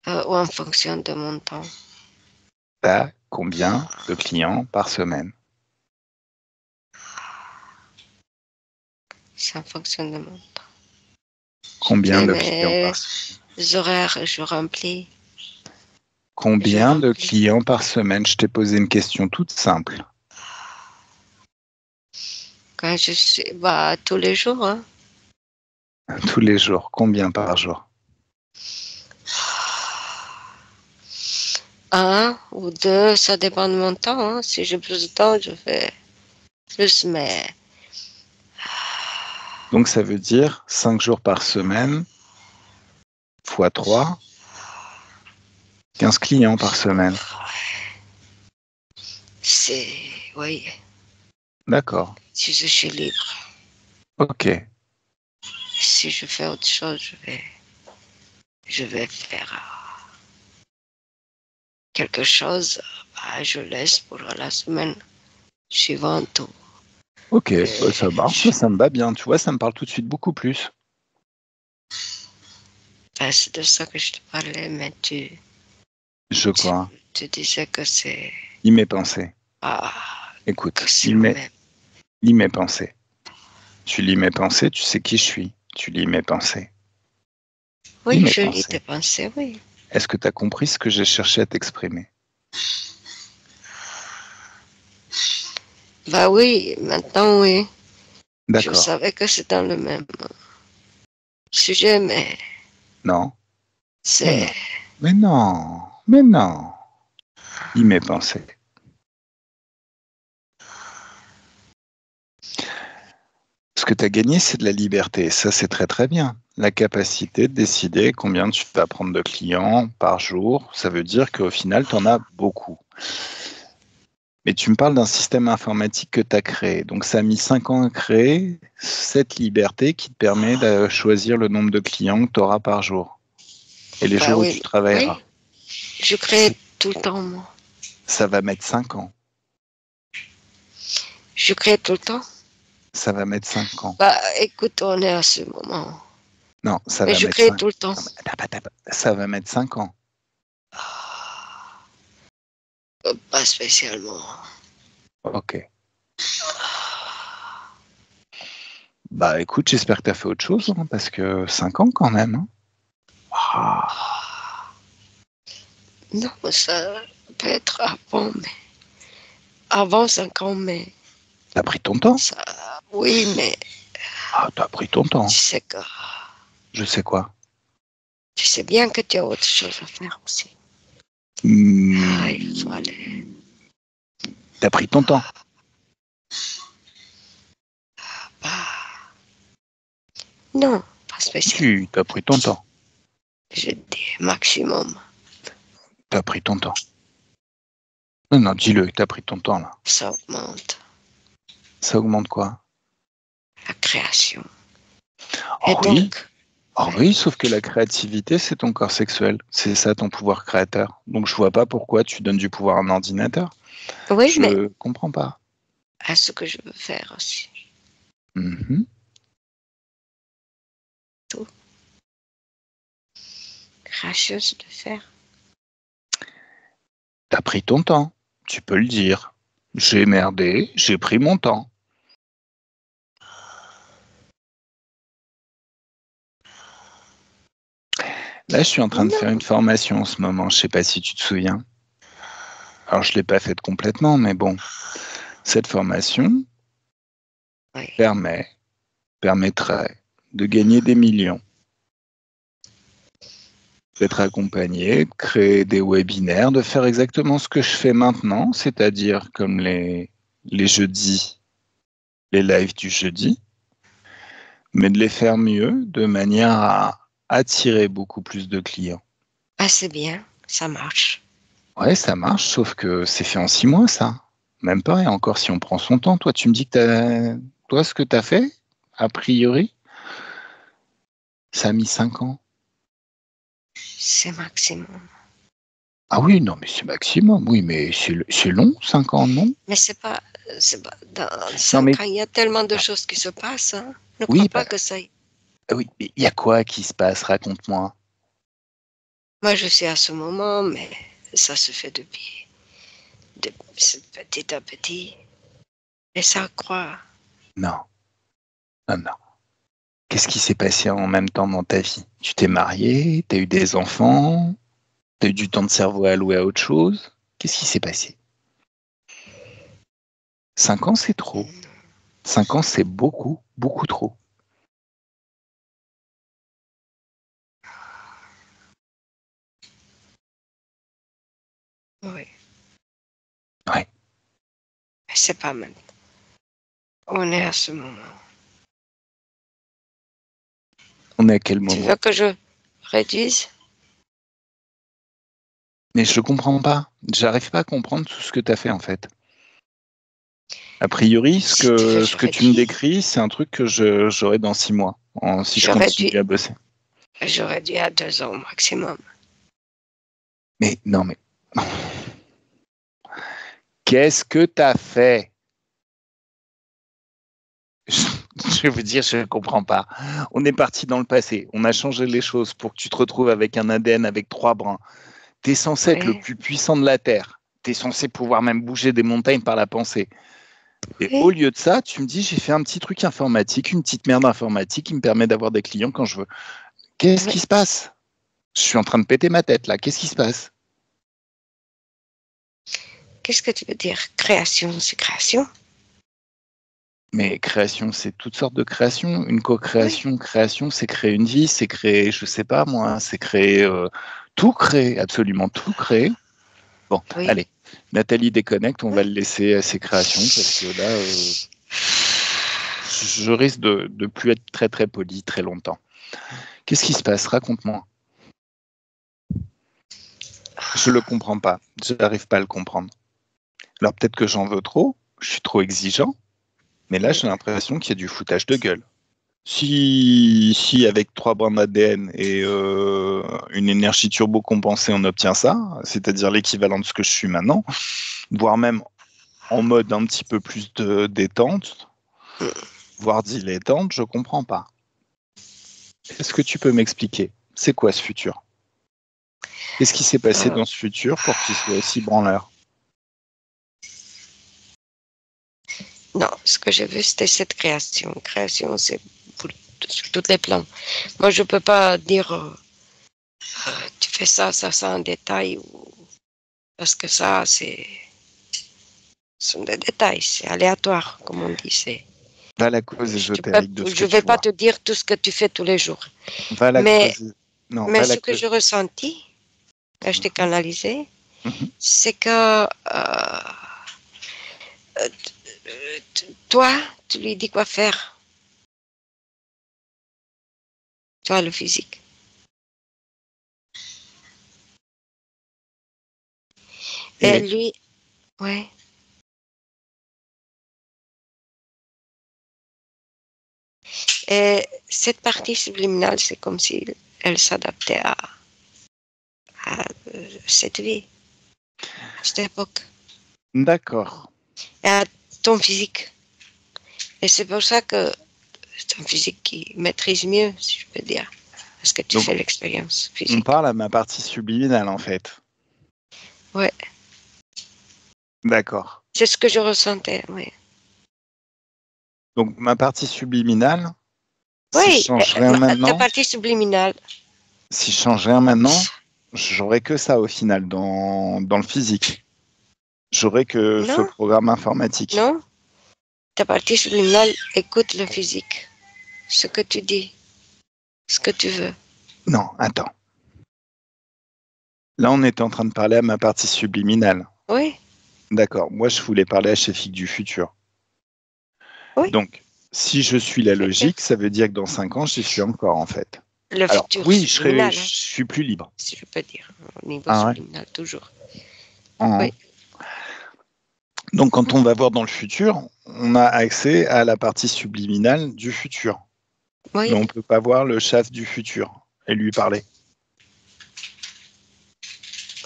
ou en fonction de mon temps. T'as combien de clients par semaine? C'est en fonction de mon temps. Combien J'ai de clients par mes semaine? horaires, je remplis. Je Combien de remplis. clients par semaine? Je t'ai posé une question toute simple. Quand je suis, bah, tous les jours, hein. Tous les jours. Combien par jour? Un ou deux, ça dépend de mon temps, hein. Si j'ai plus de temps, je fais plus, mais Donc ça veut dire 5 jours par semaine, fois 3, 15 clients par semaine. c'est, oui, D'accord. si je suis libre. Ok. Si je fais autre chose, je vais faire quelque chose, bah, je laisse pour la semaine suivante. Ok, bah, ça Et marche, ça me va bien. Tu vois, ça me parle tout de suite beaucoup plus. bah, c'est de ça que je te parlais, mais Je tu, crois. tu disais que Lis mes pensées. que Écoute, c'est le même. lis mes pensées. Tu lis mes pensées, tu sais qui je suis. Tu lis mes pensées. Lis Oui, mes je lis tes pensées. pensées, oui. Est-ce que tu as compris ce que j'ai cherché à t'exprimer? Bah oui, maintenant oui. Je D'accord. savais que c'est dans le même sujet, mais Non, mais c'est non, mais non, mais non. Lis mes pensées. Ce que tu as gagné, c'est de la liberté. Ça, c'est très très bien. La capacité de décider combien tu vas prendre de clients par jour, ça veut dire qu'au final, tu en as beaucoup. Mais tu me parles d'un système informatique que tu as créé. Donc ça a mis 5 ans à créer cette liberté qui te permet de choisir le nombre de clients que tu auras par jour et les bah jours où tu oui, oui. travailleras. Je crée tout le temps, moi. Ça va mettre 5 ans. Je crée tout le temps. Ça va mettre 5 ans. Bah, écoute, on est à ce moment. Non, ça Mais va je mettre crée 5 tout le temps. Non, ça va mettre 5 ans. Pas spécialement. Ok. Bah écoute, j'espère que tu as fait autre chose, hein, parce que 5 ans quand même. Hein. Non, ça peut être avant, mais avant 5 ans, mais T'as pris ton temps. ça, oui, mais Ah, t'as pris ton temps. tu sais que, Je sais quoi. tu sais bien que tu as autre chose à faire aussi. Hmm, Il faut aller. T'as pris ton temps. Bah, non, pas spécialement. Tu t'as pris ton temps. Je dis maximum. T'as pris ton temps. Non, non, dis-le, t'as pris ton temps là. Ça augmente Ça augmente quoi? la création. Et Oh oui. donc, Oh oui, sauf que la créativité, c'est ton corps sexuel. C'est ça ton pouvoir créateur. Donc je vois pas pourquoi tu donnes du pouvoir à un ordinateur. oui, mais Je comprends pas. à ce que je veux faire aussi. Mhm. Tout. Gracieuse de faire. T'as pris ton temps. Tu peux le dire. J'ai merdé, j'ai pris mon temps. Là, je suis en train de faire Non. une formation en ce moment. Je sais pas si tu te souviens. Alors, je l'ai pas faite complètement, mais bon. Cette formation Oui. permettrait de gagner des millions, d'être accompagné, de créer des webinaires, de faire exactement ce que je fais maintenant, c'est-à-dire comme les jeudis, les lives du jeudi, mais de les faire mieux, de manière à attirer beaucoup plus de clients. Ah, c'est bien, ça marche. Ouais, ça marche, sauf que c'est fait en 6 mois, ça. Même pas, et encore si on prend son temps. Toi, tu me dis que toi, ce que tu as fait, a priori, ça a mis 5 ans. C'est maximum. Ah oui, non, mais c'est maximum, oui, mais c'est long, 5 ans, non? Mais c'est pas, dans Non, mais 5 ans, il y a tellement de choses qui se passent. Hein. Ne crois oui, pas que ça y est. oui, mais il y a quoi qui se passe? Raconte-moi. Moi, je suis à ce moment, mais ça se fait c'est petit à petit. Et ça croit. Non, non, non. Qu'est-ce qui s'est passé en même temps dans ta vie? Tu t'es marié, tu as eu des enfants, tu as eu du temps de cerveau alloué à autre chose. Qu'est-ce qui s'est passé? 5 ans, c'est trop. 5 ans, c'est beaucoup, beaucoup trop. Oui. Ouais. Mais c'est pas maintenant. On est à ce moment. On est à quel Tu moment? veux que je réduise? Mais je comprends pas. J'arrive pas à comprendre tout ce que tu as fait en fait. A priori, Si tu veux, ce je que tu me réduis. décris, c'est un truc que j'aurai dans 6 mois, si je Je continue réduis. à bosser. Je réduis à 2 ans maximum. Mais non, mais qu'est-ce que tu as fait? Je vais vous dire, je ne comprends pas. On est parti dans le passé. On a changé les choses pour que tu te retrouves avec un ADN avec 3 brins. Tu es censé être le Oui. plus puissant de la Terre. Tu es censé pouvoir même bouger des montagnes par la pensée. Et au Oui. lieu de ça, tu me dis, j'ai fait un petit truc informatique, une petite merde informatique qui me permet d'avoir des clients quand je veux. Qu'est-ce Oui. qui se passe? Je suis en train de péter ma tête là. Qu'est-ce qui se passe? Qu'est-ce que tu veux dire? Création, c'est création? Mais création, c'est toutes sortes de créations. Une Oui. co-création, création, c'est créer une vie, c'est créer, je sais pas moi, c'est créer tout créer, absolument tout créer. Bon, Oui. allez, Nathalie déconnecte, on va Oui. le laisser à ses créations parce que là, je risque de plus être très très poli très longtemps. Qu'est-ce qui se passe? Raconte-moi. Je le comprends pas. Je n'arrive pas à le comprendre. Alors peut-être que j'en veux trop, je suis trop exigeant, mais là j'ai l'impression qu'il y a du foutage de gueule. Si avec 3 brins d'ADN et une énergie turbo compensée, on obtient ça, c'est-à-dire l'équivalent de ce que je suis maintenant, voire même en mode un petit peu plus de détente, voire dilettante, je comprends pas. Est-ce que tu peux m'expliquer? C'est quoi ce futur? Qu'est-ce qui s'est passé dans ce futur pour qu'il soit aussi branleur? Non, ce que j'ai vu, c'était cette création. Création, c'est sur tous les plans. Moi, je peux pas dire tu fais ça en détail, parce que ça, ce sont des détails, c'est aléatoire, comme on dit. Va à la cause ésotérique de ce Je que vais tu pas vois. te dire tout ce que tu fais tous les jours. Va à la Mais, cause. Non, mais va à la ce que cause. je ressentis, quand je t'ai canalisé, Mhm. c'est que toi, tu lui dis quoi faire. Tu vois, le physique. Et Et lui, ouais. Et cette partie subliminale, c'est comme si elle s'adaptait à cette vie, à cette époque, d'accord. et à ton physique. Et c'est pour ça que c'est un physique qui maîtrise mieux, si je peux dire, parce que tu Donc, fais l'expérience on physique. parle à ma partie subliminale, en fait. Ouais, D'accord. c'est ce que je ressentais, oui. Donc, ma partie subliminale, si je Oui, change rien ta maintenant, partie subliminale. j'aurai que ça au final dans le physique. J'aurai que ce Non, programme informatique. non, ta partie subliminale écoute le physique, ce que tu dis, ce que tu veux. Non, attends. Là, on était en train de parler à ma partie subliminale. Oui, D'accord. Moi, je voulais parler à Shefik du futur. oui, Donc, si je suis la c'est clair. logique, ça veut dire que dans 5 ans, j'y suis encore, en fait. Le Alors, futur oui, je subliminal, hein, suis plus libre. si je peux dire, au niveau Ah ouais. subliminal, toujours. Ah, Oui, donc, quand on va voir dans le futur, on a accès à la partie subliminale du futur. Mais oui, on ne peut pas voir le chef du futur et lui parler.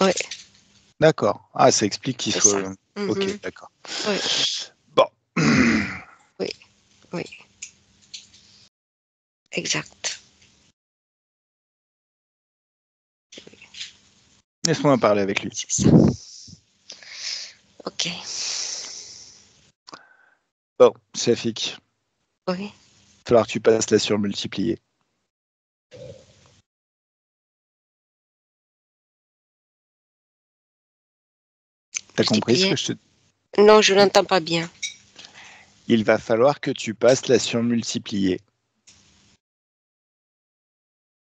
oui, D'accord. Ah, ça explique qu'il c'est faut. ça. Ok, Mhm. d'accord. Oui, Bon. oui, oui, exact. Laisse-moi parler avec lui. C'est ça. Ok, Bon, Shafik, oui. il va falloir que tu passes la surmultiplier. T'as compris ce que Multiplier. je te... Non, je n'entends pas bien. Il va falloir que tu passes la surmultiplier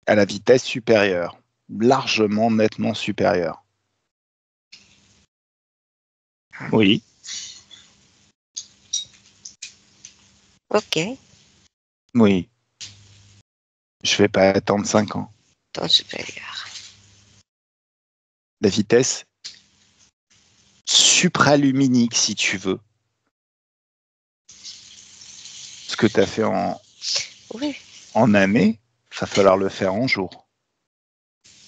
à la vitesse supérieure, largement, nettement supérieure. Oui, Ok, oui. Je vais pas attendre 5 ans. ton supérieur. La vitesse supraluminique, si tu veux. Ce que tu as fait Oui, en année, va falloir le faire en jour.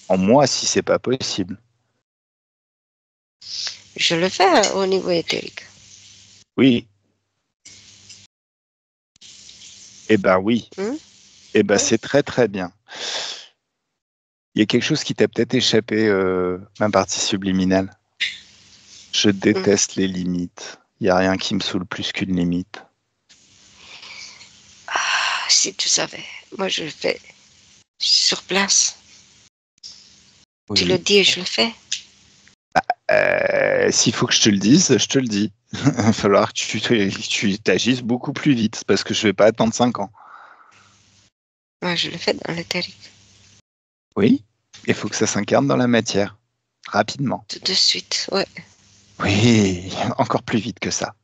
En mois, si c'est pas possible. je le fais hein, au niveau éthérique. Oui. Eh ben oui. Hmm? Eh ben Oui. c'est très très bien. Il y a quelque chose qui t'a peut-être échappé, ma partie subliminale. Je Hmm. déteste les limites. Il n'y a rien qui me saoule plus qu'une limite. Ah, si tu savais, moi je le fais sur place. Tu le Oui. dis et je le fais. S'il faut que je te le dise, je te le dis. Il va falloir que tu t'agisses beaucoup plus vite parce que je vais pas attendre 5 ans. Moi je le fais dans l'éthérique. Oui, il faut que ça s'incarne dans la matière, rapidement. Tout de suite, ouais. Oui, encore plus vite que ça.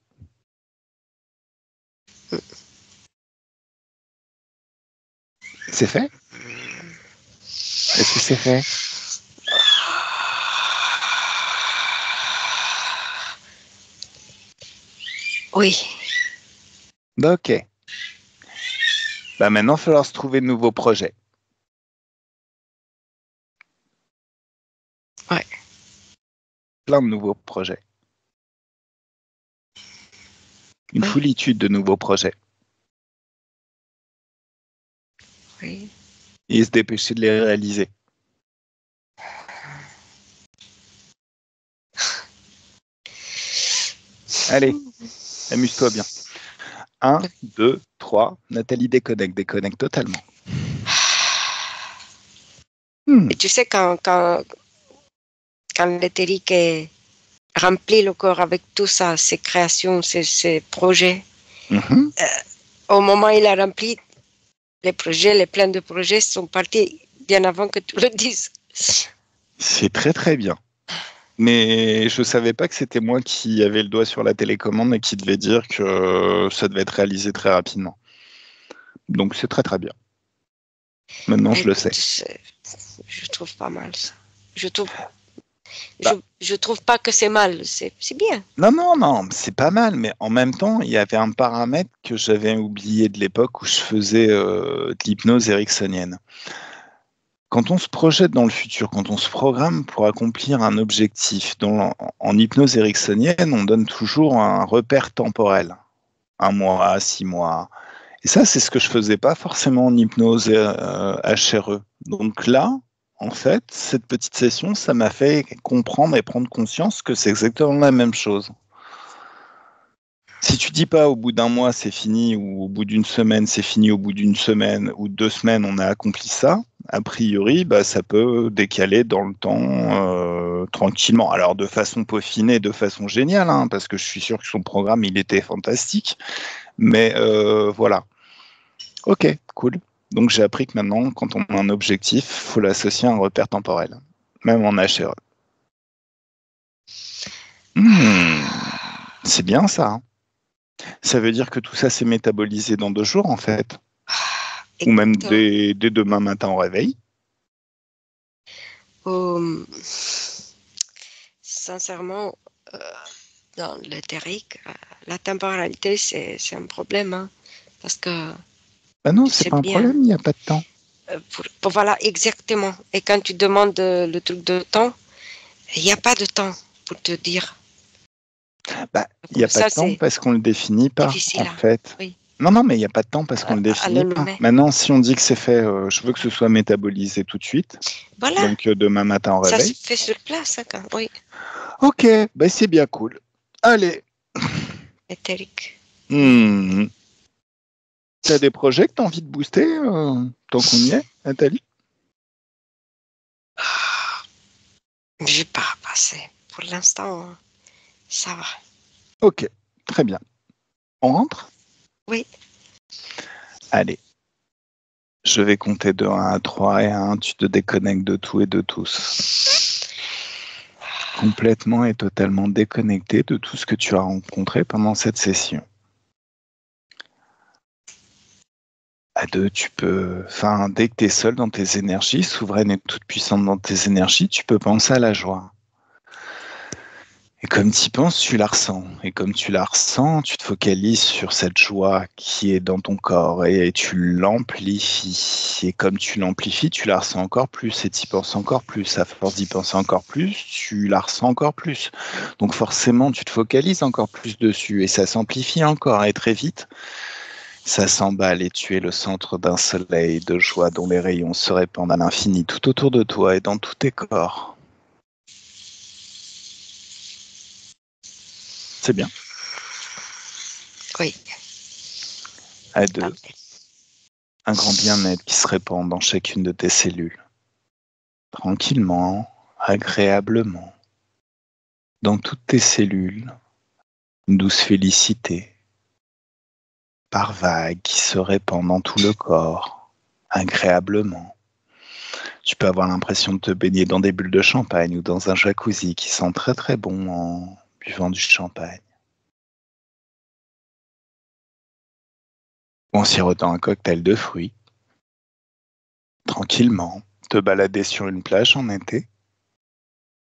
C'est fait? Est-ce que c'est fait? Oui, Ok. Bah maintenant, il va falloir se trouver de nouveaux projets. ouais. Plein de nouveaux projets. Une Oui. foulitude de nouveaux projets. Oui. et se dépêcher de les réaliser. Allez, amuse-toi bien. 1, 2, 3. Nathalie déconnecte totalement. Et tu sais, quand l'éthérique est rempli le corps avec tout ça, ses créations, ses projets, Mhm. au moment où il a rempli les projets, les plans de projets sont partis bien avant que tu le dises. C'est très très bien. Mais je savais pas que c'était moi qui avais le doigt sur la télécommande et qui devait dire que ça devait être réalisé très rapidement. Donc c'est très très bien. Maintenant je le sais. Écoute, je trouve pas mal ça. Je trouve, Bah, je trouve pas que c'est mal, c'est bien. non, c'est pas mal, mais en même temps, il y avait un paramètre que j'avais oublié de l'époque où je faisais de l'hypnose ericksonienne. Quand on se projette dans le futur, quand on se programme pour accomplir un objectif, en hypnose ericksonienne, on donne toujours un repère temporel. 1 mois, 6 mois. Et ça, c'est ce que je faisais pas forcément en hypnose HRE. Donc là, en fait, cette petite session, ça m'a fait comprendre et prendre conscience que c'est exactement la même chose. Si tu dis pas au bout d'un mois c'est fini ou au bout d'une semaine c'est fini, au bout d'une semaine ou 2 semaines on a accompli ça, a priori bah, ça peut décaler dans le temps tranquillement. Alors de façon peaufinée, de façon géniale, hein, parce que je suis sûr que son programme il était fantastique, mais voilà. Ok, cool. Donc j'ai appris que maintenant quand on a un objectif, faut l'associer à un repère temporel, même en HRE. C'est bien ça, hein. Ça veut dire que tout ça s'est métabolisé dans 2 jours, en fait. Ou même Écoute, dès demain matin au réveil. euh, sincèrement, euh, dans l'éthérique, la temporalité, c'est un problème, hein, parce que Bah non, tu c'est sais pas un bien, problème, il n'y a pas de temps. voilà, exactement. Et quand tu demandes le truc de temps, il n'y a pas de temps pour te dire. Bah, il n'y a Pour pas de ça, temps c'est parce qu'on ne le définit pas, en difficile, hein. fait. Oui, Non, mais il n'y a pas de temps parce qu'on ne le à le définit pas. nommer. Maintenant, si on dit que c'est fait, je veux que ce soit métabolisé tout de suite, Voilà, donc demain matin au ça se réveil. fait sur place, hein, oui, Ok, bah c'est bien cool. Allez. éthérique. T'as des projets que t'as envie de booster tant qu'on y est, Nathalie? Je vais pas passer. Pour l'instant, ça va. Ok, très bien. On rentre? Oui, Allez. Je vais compter de 1 à 3 et à 1, tu te déconnectes de tout et de tous. Complètement et totalement déconnecté de tout ce que tu as rencontré pendant cette session. À 2, tu peux, dès que tu es seul dans tes énergies, souveraine et toute puissante dans tes énergies, tu peux penser à la joie. Et comme tu y penses, tu la ressens. Et comme tu la ressens, tu te focalises sur cette joie qui est dans ton corps et tu l'amplifies. Et comme tu l'amplifies, tu la ressens encore plus et tu y penses encore plus. À force d'y penser encore plus, tu la ressens encore plus. Donc forcément, tu te focalises encore plus dessus et ça s'amplifie encore. Et très vite, ça s'emballe et tu es le centre d'un soleil de joie dont les rayons se répandent à l'infini tout autour de toi et dans tous tes corps. C'est bien. oui. À 2. Un grand bien-être qui se répand dans chacune de tes cellules, tranquillement, agréablement, dans toutes tes cellules, une douce félicité, par vagues qui se répand dans tout le corps, agréablement. Tu peux avoir l'impression de te baigner dans des bulles de champagne ou dans un jacuzzi qui sent très très bon en buvant du champagne. Ou en sirotant un cocktail de fruits, tranquillement, te balader sur une plage en été,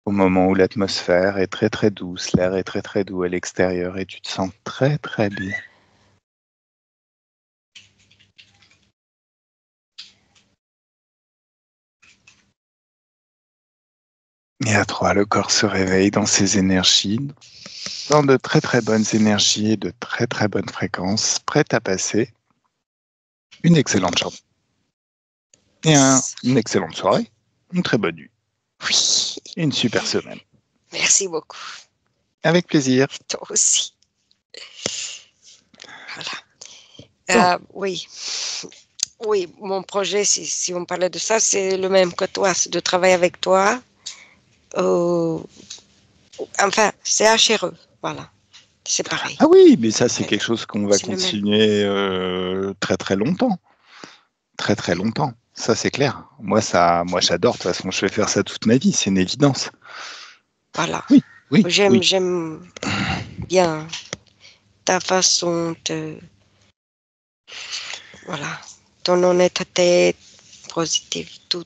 au moment où l'atmosphère est très très douce, l'air est très très doux à l'extérieur et tu te sens très très bien. Et à 3, le corps se réveille dans ses énergies, dans de très très bonnes énergies et de très très bonnes fréquences, prêtes à passer une excellente journée. Et une excellente soirée, une très bonne nuit. Oui. Et une super semaine. Merci beaucoup. Avec plaisir. Toi aussi. Voilà. Oui. Oui, mon projet, si on parlait de ça, c'est le même que toi, c'est de travailler avec toi. Enfin, c'est HRE, voilà. C'est pareil. Ah oui, mais ça, c'est quelque chose qu'on va C'est le même. continuer très très longtemps. Très très longtemps. Ça, c'est clair. Moi, j'adore. De toute façon, je vais faire ça toute ma vie. C'est une évidence. Voilà. Oui, oui, oui. J'aime bien ta façon de... Voilà. Ton honnêteté positive, tout.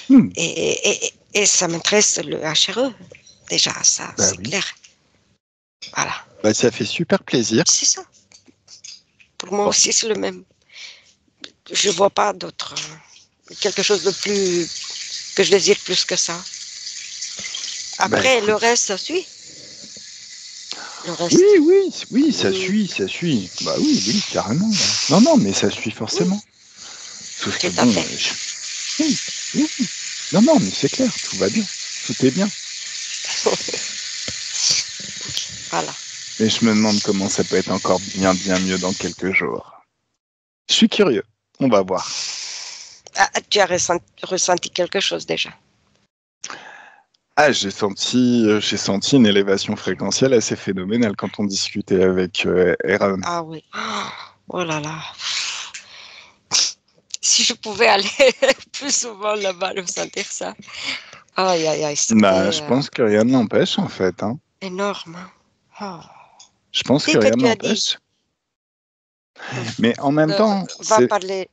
Hmm. Et ça m'intéresse le HRE. Déjà, ça, Bah c'est oui. clair. Voilà. Bah, ça fait super plaisir. C'est ça. Pour moi aussi, c'est le même. Je vois pas d'autre. Quelque chose de plus que je désire plus que ça. Après, le reste, ça suit. Le reste. Oui, ça suit. Bah oui, carrément. Non, mais ça suit forcément. Sauf que Tout à bon, fait. oui. Non, mais c'est clair, tout va bien. Tout est bien. Voilà. Mais je me demande comment ça peut être encore bien mieux dans quelques jours. Je suis curieux. On va voir. Ah, tu as ressenti quelque chose déjà. Ah, j'ai senti une élévation fréquentielle assez phénoménale quand on discutait avec Aaron. Ah oui. Oh là là. Si je pouvais aller plus souvent là-bas, ressentir ça. Aïe, Bah, c'était je pense que rien ne l'empêche en fait. Hein. énorme. Oh. Je pense Dès que que rien ne tu as dit, l'empêche. Mais en même temps, va c'est... parler,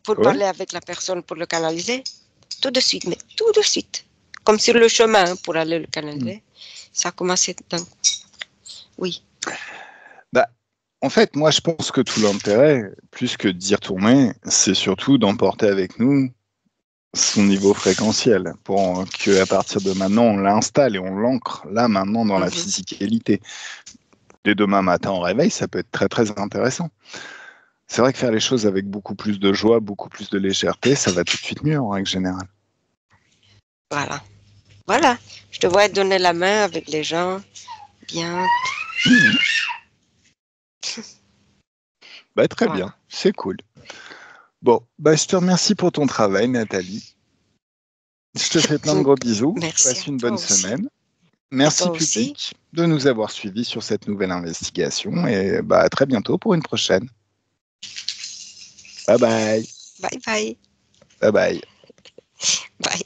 pour Ouais. parler avec la personne pour le canaliser, tout de suite, mais tout de suite. Comme sur le chemin pour aller le canaliser. Ça a commencé d'un coup. Oui. Bah, en fait, moi, je pense que tout l'intérêt, plus que d'y retourner, c'est surtout d'emporter avec nous son niveau fréquentiel pour qu'à partir de maintenant, on l'installe et on l'ancre là, maintenant, dans la physicalité. Dès demain matin, au réveil, ça peut être très, très intéressant. C'est vrai que faire les choses avec beaucoup plus de joie, beaucoup plus de légèreté, ça va tout de suite mieux en règle générale. Voilà. Je te vois donner la main avec les gens. Bien. Bah, très Voilà. bien, c'est cool. Bon, bah, je te remercie pour ton travail, Nathalie. Je te fais plein de gros bisous. Merci Passe à une toi bonne aussi. semaine. Et Merci toi aussi. public de nous avoir suivis sur cette nouvelle investigation et bah, à très bientôt pour une prochaine. Bye bye. Bye bye. Bye bye. Bye.